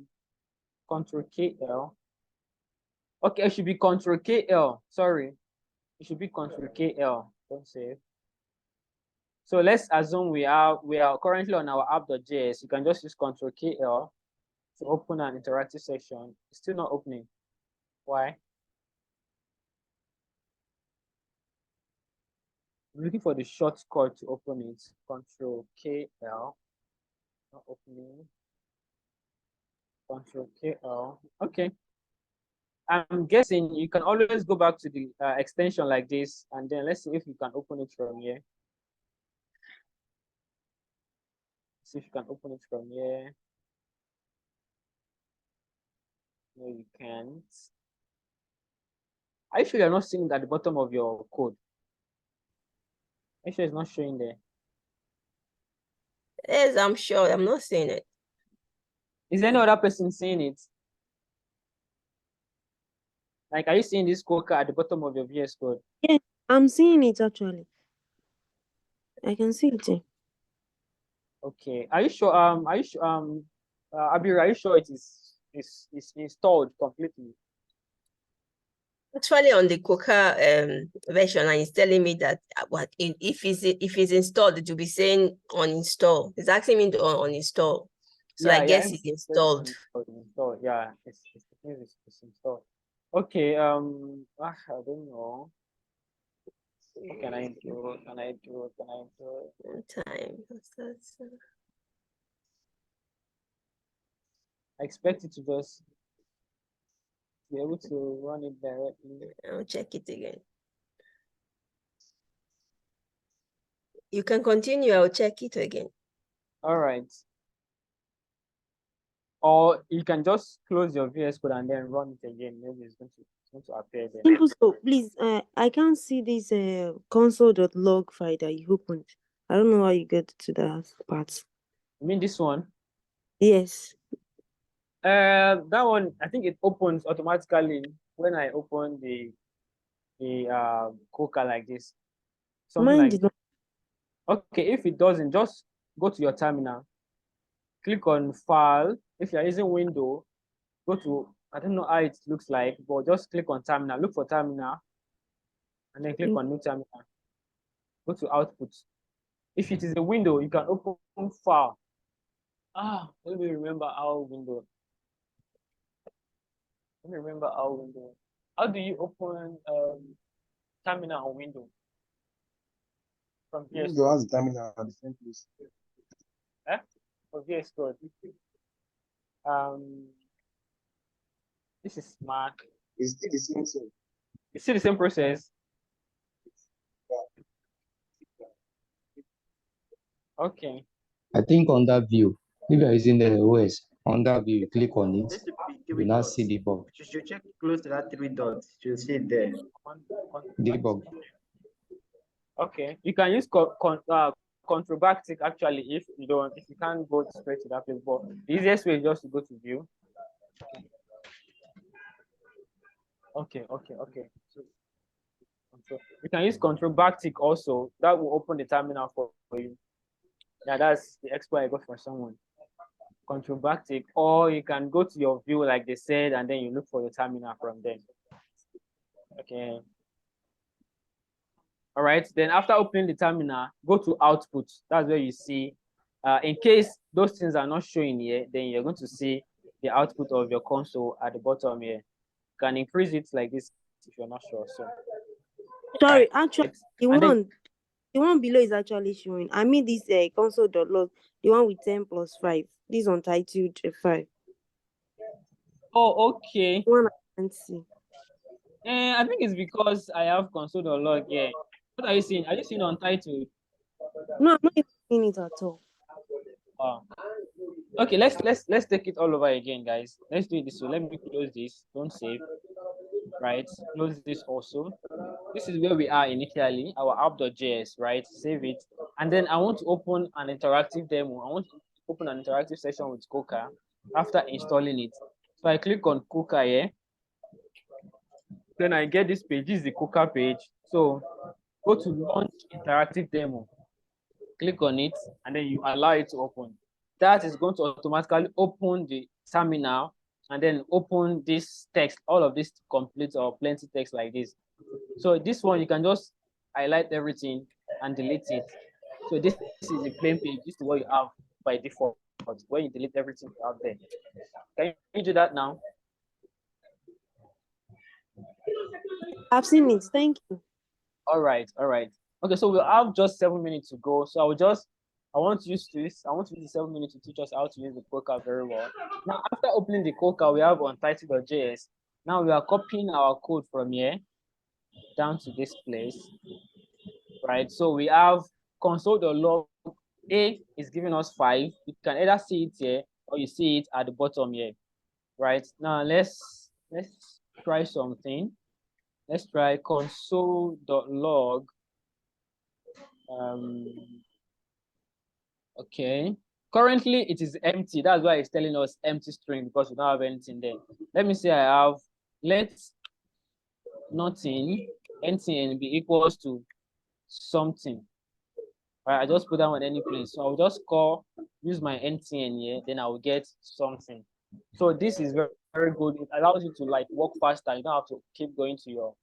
KL. Okay, it should be Control KL. Sorry. It should be Control KL. Don't save. So let's assume we are currently on our app.js. You can just use Control KL to open an interactive section. It's still not opening. Why? I'm looking for the shortcut to open it. Control KL. Not opening. Control KL. Okay. I'm guessing you can always go back to the extension like this, and then let's see if you can open it from here. See if you can open it from here. No, you can't. Are you sure you're not seeing it at the bottom of your code? Are you sure it's not showing there? Yes, I'm sure. I'm not seeing it. Is there any other person seeing it? Like, are you seeing this Coca at the bottom of your VS Code? Yeah, I'm seeing it actually. I can see it. Okay. Are you sure? Abir, are you sure it is installed completely? Actually, on the Coca version, and it's telling me that if it's installed, it will be saying uninstall. It's asking me to uninstall. So I guess it's installed. Installed. Yeah, it's installed. Okay. I don't know. What can I do? Can I do? Can I do? Time. I expect it to just be able to run it directly. I'll check it again. You can continue. I'll check it again. All right. Or you can just close your VS Code and then run it again. Maybe it's going to appear there. Simple. So please, I can't see this console.log file that you opened. I don't know how you get to that part. You mean this one? Yes. That one, I think it opens automatically when I open the Coca like this. Something Mine like did not. Okay, if it doesn't, just go to your terminal. Click on File. If you're using Windows, go to, I don't know how it looks like, but just click on Terminal. Look for Terminal, and then click on New Terminal. Go to Output. If it is a window, you can open File. Let me remember our window. How do you open terminal on window? From VS Window has terminal at the same place. For VS Code. This is Mac. It's still the same thing. You see the same process? Okay. I think on that view, if you are using the OS, on that view, you click on it, you will not see debug. You should check close to that 3 dots. You see it there. Debug. Okay. You can use control backtick actually if you can't go straight to that place. But the easiest way is just to go to view. Okay. So you can use control backtick also. That will open the terminal for you. Yeah, that's the exploit I got for someone. Control backtick, or you can go to your view like they said, and then you look for your terminal from there. Okay. All right. Then after opening the terminal, go to output. That's where you see. In case those things are not showing here, then you're going to see the output of your console at the bottom here. You can increase it like this if you're not sure. So. Sorry, actually, the then, one below is actually showing. I mean this console.log, the one with 10 plus 5. This is untitled 5. Oh, okay. One I can't see. I think it's because I have console.log here. What are you seeing? Are you seeing untitled? No, I'm not even seeing it at all. Okay, let's take it all over again, guys. Let's do it this way. Let me close this. Don't save. Right, close this also. This is where we are initially, our app.js, right? Save it. And then I want to open an interactive demo. I want to open an interactive session with Coca after installing it. So I click on Coca here. Then I get this page. This is the Coca page. So go to launch interactive demo. Click on it, and then you allow it to open. That is going to automatically open the terminal and then open this text, all of this complete or plenty text like this. So this one, you can just highlight everything and delete it. So this is a plain page. This is what you have by default when you delete everything out there. Can you do that now? I've seen it. Thank you. All right. Okay, so we'll have just 7 minutes to go. So I want to use this. I want to use the 7 minutes to teach us how to use the Coca very well. Now, after opening the Coca, we have untitled.js. Now we are copying our code from here down to this place, right? So we have console.log. A is giving us 5. You can either see it here or you see it at the bottom here, right? Now let's try something. Let's try console.log. Okay. Currently, it is empty. That's why it's telling us empty string because we don't have anything there. Let me say I have, let's nothing, NTN be equals to something. Right, I just put that on any place. So I'll just use my NTN here, then I will get something. So this is very, very good. It allows you to like work faster. You don't have to keep going to your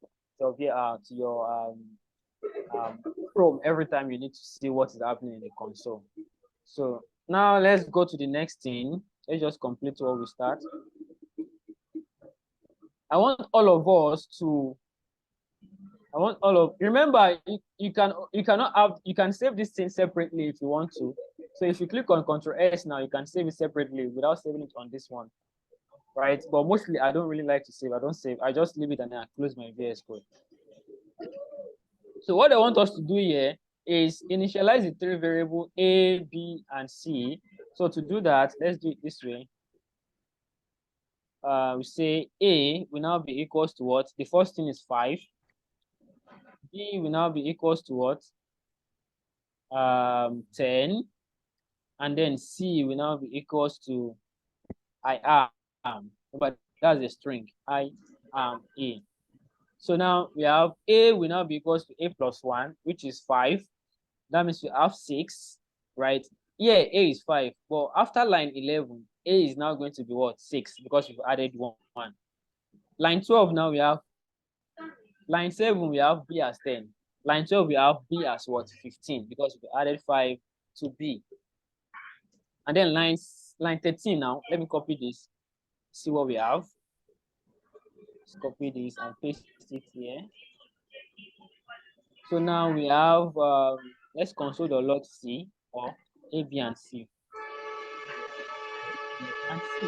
Chrome every time you need to see what is happening in the console. So now let's go to the next thing. Let's just complete what we start. I want all of us to. Remember, you can save this thing separately if you want to. So if you click on Ctrl+S now, you can save it separately without saving it on this one, right? But mostly I don't really like to save. I don't save. I just leave it and then I close my VS Code. So what I want us to do here is initialize the three variables A, B, and C. So to do that, let's do it this way. We say A will now be equals to what? The first thing is 5. B will now be equals to what? 10. And then C will now be equals to I am. But that's a string. I am A. So now we have A will now be equals to A plus 1, which is 5. That means we have 6, right? Yeah, A is 5. But after line 11, A is now going to be what? 6, because we've added 1. Line 12 now we have. Line 7 we have B as 10. Line 12 we have B as what? 15, because we added 5 to B. And then line 13 now, let me copy this. See what we have. Let's copy this and paste it here. So now we have, let's console.log C or A, B, and C. And C.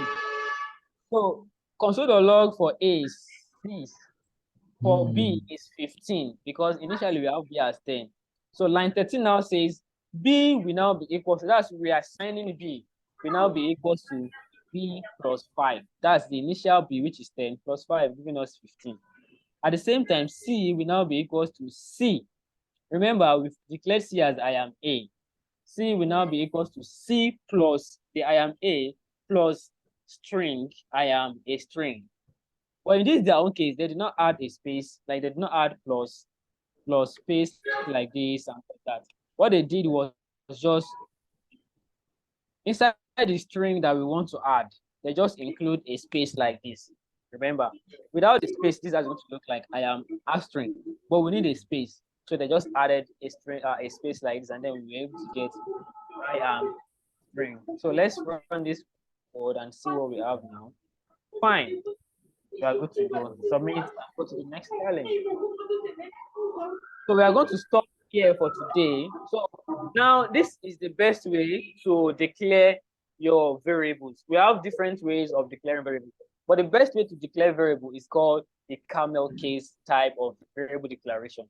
So console.log for A is 6. For B is 15, because initially we have B as 10. So line 13 now says B will now be equal to, that's we are assigning B will now be equal to B plus 5. That's the initial B, which is 10, plus 5, giving us 15. At the same time, C will now be equal to C. Remember, we've declared C as I am A. C will now be equal to C plus the I am A plus string, I am a string. But in this their own case, they did not add a space, like they did not add plus space like this and like that. What they did was just inside the string that we want to add, they just include a space like this. Remember, without the space, this is going to look like I am a string, but we need a space. So they just added a string, a space like this, and then we were able to get I am string. So let's run this code and see what we have now. Fine. We are good to go. Submit and go to the next challenge. So we are going to stop here for today. So now this is the best way to declare your variables. We have different ways of declaring variables, but the best way to declare variable is called the camel case type of variable declaration.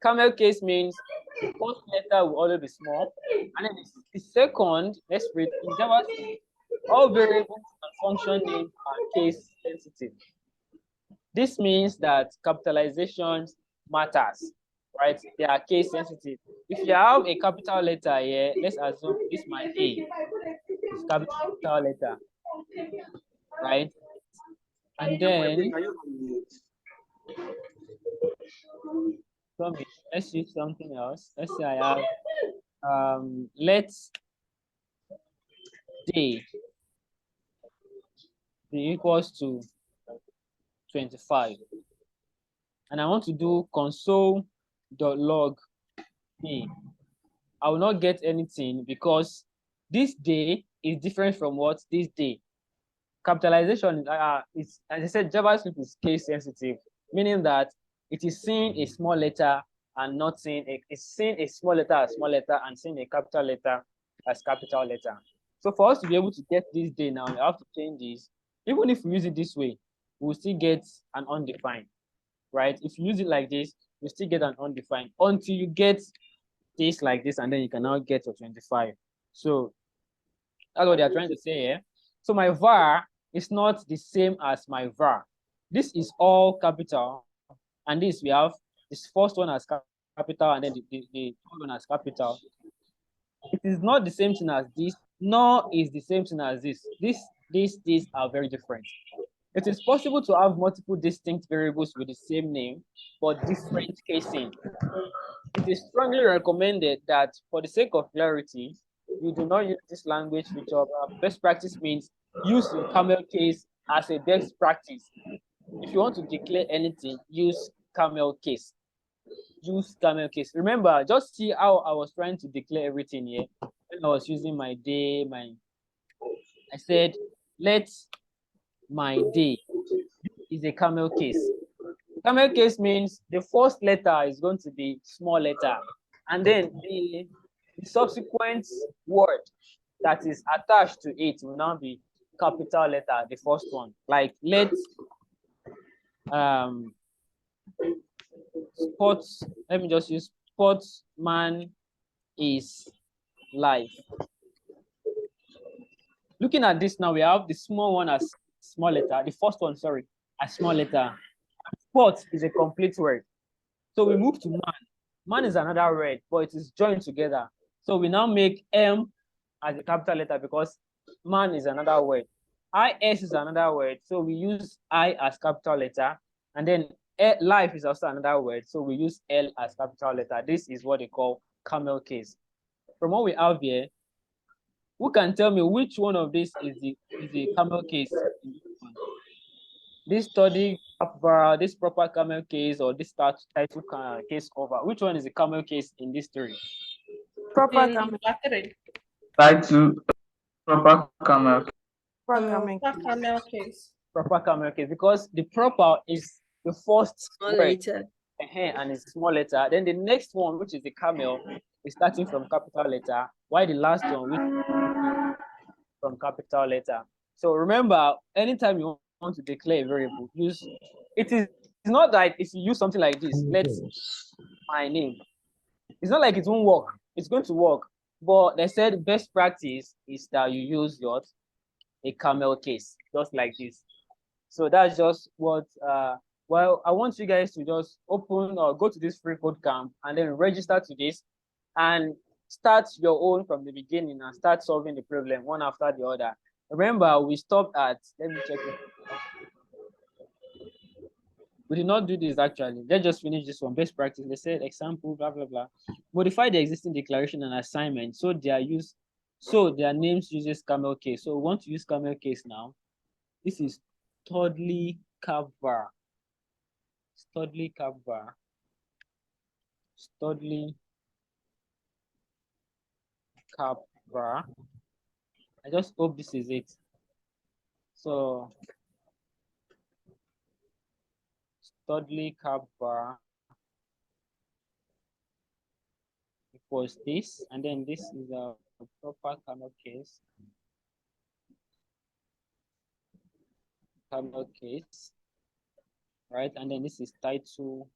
Camel case means the first letter will always be small, and then the second, let's read in JavaScript, all variables and function names are case sensitive. This means that capitalizations matters, right? They are case sensitive. If you have a capital letter here, let's assume this is my A. It's capital letter, right? And then let's use something else. Let's say I have let's day be equals to 25, and I want to do console.log day. I will not get anything because this day is different from what this day. Capitalization is, as I said, JavaScript is case sensitive, meaning that it is seeing a small letter and not seeing it's seeing a small letter as small letter and seeing a capital letter as capital letter. So for us to be able to get this day now, we have to change this. Even if we use it this way, we'll still get an undefined, right? If you use it like this, you still get an undefined until you get this like this, and then you can now get to 25. So that's what they are trying to say here. So my var is not the same as my var. This is all capital, and this we have this first one as capital, and then the third one as capital. It is not the same thing as this, nor is the same thing as this. These are very different. It is possible to have multiple distinct variables with the same name, but different casing. It is strongly recommended that for the sake of clarity, you do not use this language feature. Best practice means use your camel case as a best practice. If you want to declare anything, use camel case. Use camel case. Remember, just see how I was trying to declare everything here. When I was using my day, I said, let my day is a camel case. Camel case means the first letter is going to be small letter, and then the subsequent word that is attached to it will now be capital letter, the first one. Like let sports, let me just use sportsman is life. Looking at this now, we have the small one as small letter, the first one, sorry, as small letter. Sport is a complete word. So we move to man. Man is another word, but it is joined together. So we now make M as a capital letter because man is another word. IS is another word. So we use I as capital letter. And then life is also another word. So we use L as capital letter. This is what they call camel case. From what we have here, who can tell me which one of these is the camel case? This study this proper camel case or this title case cover, which one is the camel case in this story? Proper camel. Title proper camel. Camel case. Proper camel case, because the proper is the first Small word, letter. and it's small letter. Then the next one, which is the camel, is starting from capital letter, while the last one, which is from capital letter. So remember, anytime you want to declare a variable, use it's not like if you use something like this, let's my name. It's not like it won't work. It's going to work. But they said best practice is that you use a camel case, just like this. So that's just what well, I want you guys to just open or go to this free KodeCamp and then register to this and start your own from the beginning and start solving the problem one after the other. Remember, we stopped at, let me check it. We did not do this actually. Let's just finish this one. Best practice. They said example, blah, blah, blah. Modify the existing declaration and assignment so their names uses camel case. So we want to use camel case now. This is Studley cover. Studley cover. Studley cover. I just hope this is it. So Studley cover equals this, and then this is a proper camel case. Camel case, right? And then this is title.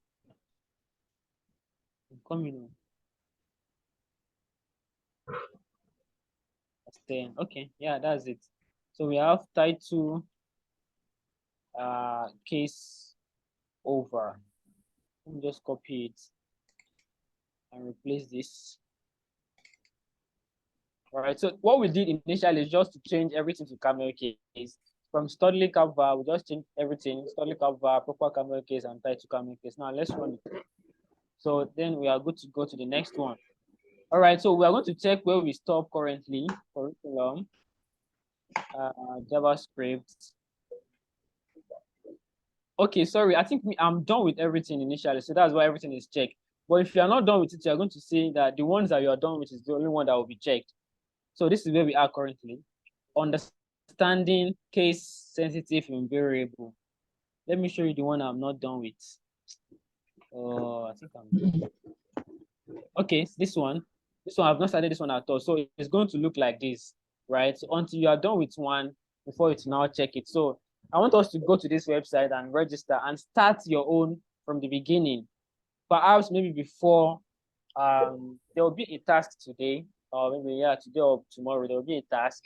Communal. Okay, yeah, that's it. So we have title case over. Let me just copy it and replace this. All right, so what we did initially is just to change everything to camel case. From Studley cover, we just changed everything. Studley cover, proper camel case, and title camel case. Now let's run it. So then we are good to go to the next one. All right, so we are going to check where we stop currently. Curriculum, JavaScript. Okay, sorry, I think I'm done with everything initially, so that's why everything is checked. But if you are not done with it, you're going to see that the ones that you are done with is the only one that will be checked. So this is where we are currently. Understanding case sensitive invariable. Let me show you the one I'm not done with. I think I'm done. Okay, this one I've not started this one at all. So it's going to look like this, right? So until you are done with one, before you now check it. So I want us to go to this website and register and start your own from the beginning. Perhaps maybe before there will be a task today, or maybe today or tomorrow there will be a task.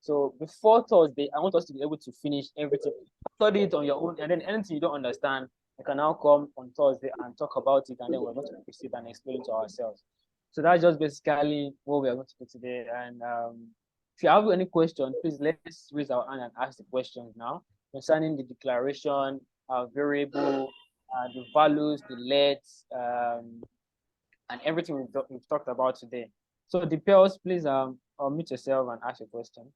So before Thursday, I want us to be able to finish everything. Study it on your own, and then anything you don't understand, you can now come on Thursday and talk about it, and then we're going to proceed and explain it to ourselves. So that's just basically what we are going to do today. And if you have any question, please let's raise our hand and ask the questions now. concerning the declaration, variable, the values, the lets, and everything we've talked about today. So the pairs, please unmute yourself and ask your question.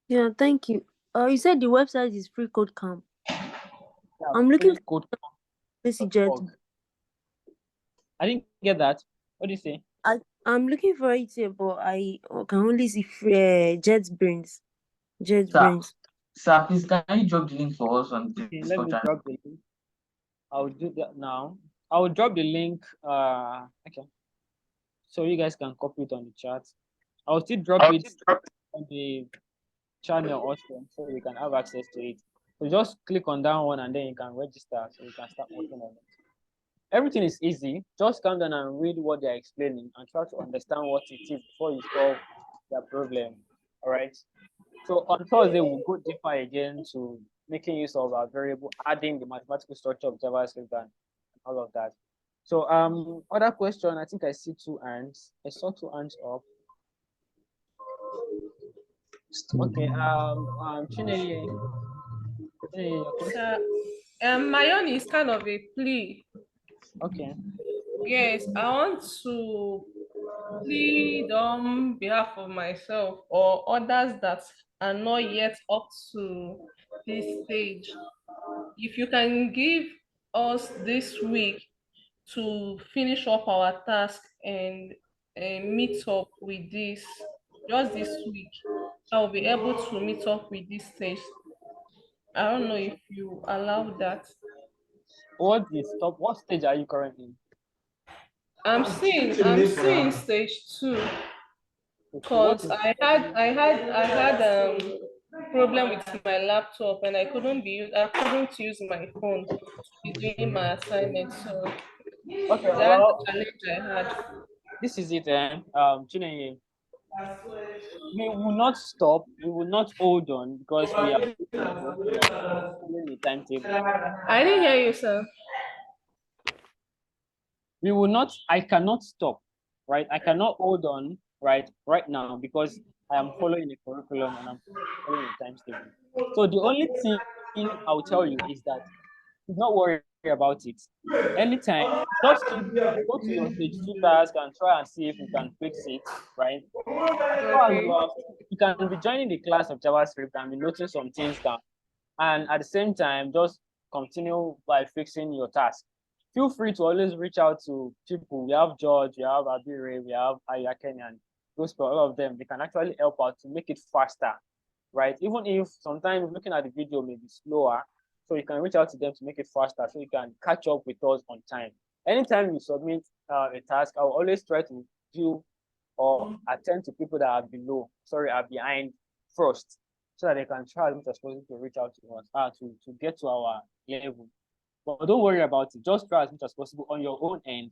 Yeah, thank you. You said the website is free KodeCamp. Yeah, I'm looking for code. I didn't get that. What do you say? I'm looking for it here, but I can only see free JetBrains. Sir, please can you drop the link for us on Okay, this let me drop the link. I'll do that now. I will drop the link. Okay. So you guys can copy it on the chat. I'll still drop it on the channel also, so you can have access to it. So just click on that one and then you can register, so you can start working on it. Everything is easy. Just come down and read what they're explaining and try to understand what it is before you solve their problem. All right. So on Thursday, we'll go deeper again to making use of our variable, adding the mathematical structure of JavaScript and all of that. So other question, I think I see two hands. I saw two hands up. Okay, Chineye, your question? My own is kind of a plea. Okay. Yes, I want to plead on behalf of myself or others that are not yet up to this stage. If you can give us this week to finish up our task and meet up with this, just this week, I'll be able to meet up with this stage. I don't know if you allow that. What stage are you currently? I'm seeing stage 2 because I had problem with my laptop and I couldn't use my phone to be doing my assignment. So Okay, that's well, the challenge I had. this is it, Chineye. We will not stop. We will not hold on because we are following the timetable. I didn't hear you, sir. We will not. I cannot stop, right? I cannot hold on, right now because I am following the curriculum and I'm following the timetable. So the only thing I'll tell you is that do not worry about it. Anytime, just go to your stage 2 task and try and see if you can fix it, right? As far as you can be joining the class of JavaScript and be noting some things down, and at the same time, just continue by fixing your task. Feel free to always reach out to people. We have George, we have Abire, we have Ayakeni, and those for all of them. They can actually help out to make it faster, right? Even if sometimes looking at the video may be slower, so you can reach out to them to make it faster, so you can catch up with us on time. Anytime you submit a task, I will always try to do or attend to people that are behind first, so that they can try as much as possible to reach out to us, to get to our level. But don't worry about it. Just try as much as possible on your own end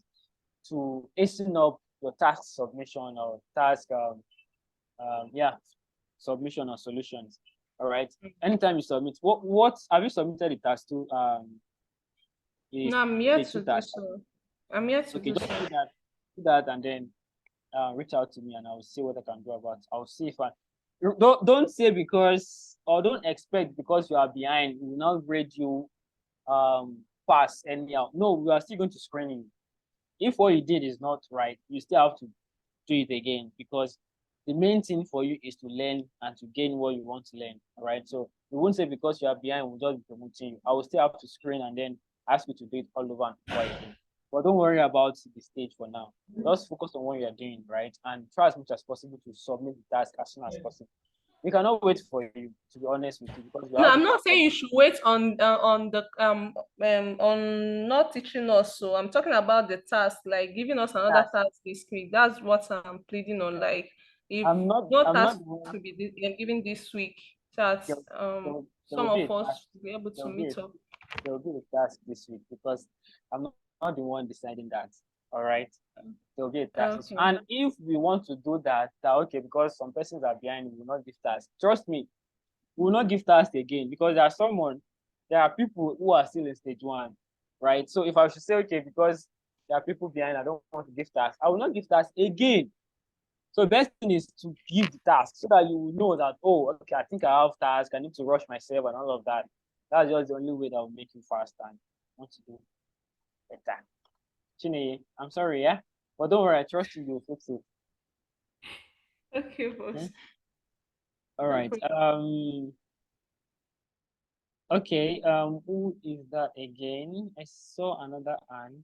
to hasten up your task submission or task, submission or solutions. All right. Anytime you submit, what have you submitted the task to? No, I'm yet to do so. I'm yet to do so. Do that, and then reach out to me, and I'll see what I can do about it. I'll see if I don't say because, or don't expect because you are behind, we will not grade you pass anyhow. No, we are still going to screen you. If what you did is not right, you still have to do it again, because the main thing for you is to learn and to gain what you want to learn. All right. So we won't say because you are behind, we'll just be promoting you. I will still have to screen and then ask you to do it all over and over again. But don't worry about the stage for now. Just focus on what you're doing, right? And try as much as possible to submit the task as soon as possible. We cannot wait for you, to be honest with you, because no, I'm not saying you should wait on on not teaching us. So I'm talking about the task, like giving us another task this week. That's what I'm pleading on. Like if task to be given this week, that some of us will be able to meet up. There will be a task this week because I'm not the one deciding that. All right. There will be a task. Okay. And if we want to do that, okay, because some persons are behind, we will not give tasks. Trust me, we will not give tasks again because there are people who are still in stage 1, right? So if I should say, okay, because there are people behind, I don't want to give tasks, I will not give tasks again. So the best thing is to give the task so that you will know that, oh, okay, I think I have task, I need to rush myself and all of that. That's just the only way that will make you fast and want to do better. Chineye, I'm sorry, yeah? But don't worry, I trust you, you'll fix it. Okay, boss. Okay? All No right. problem. Okay, who is that again? I saw another hand.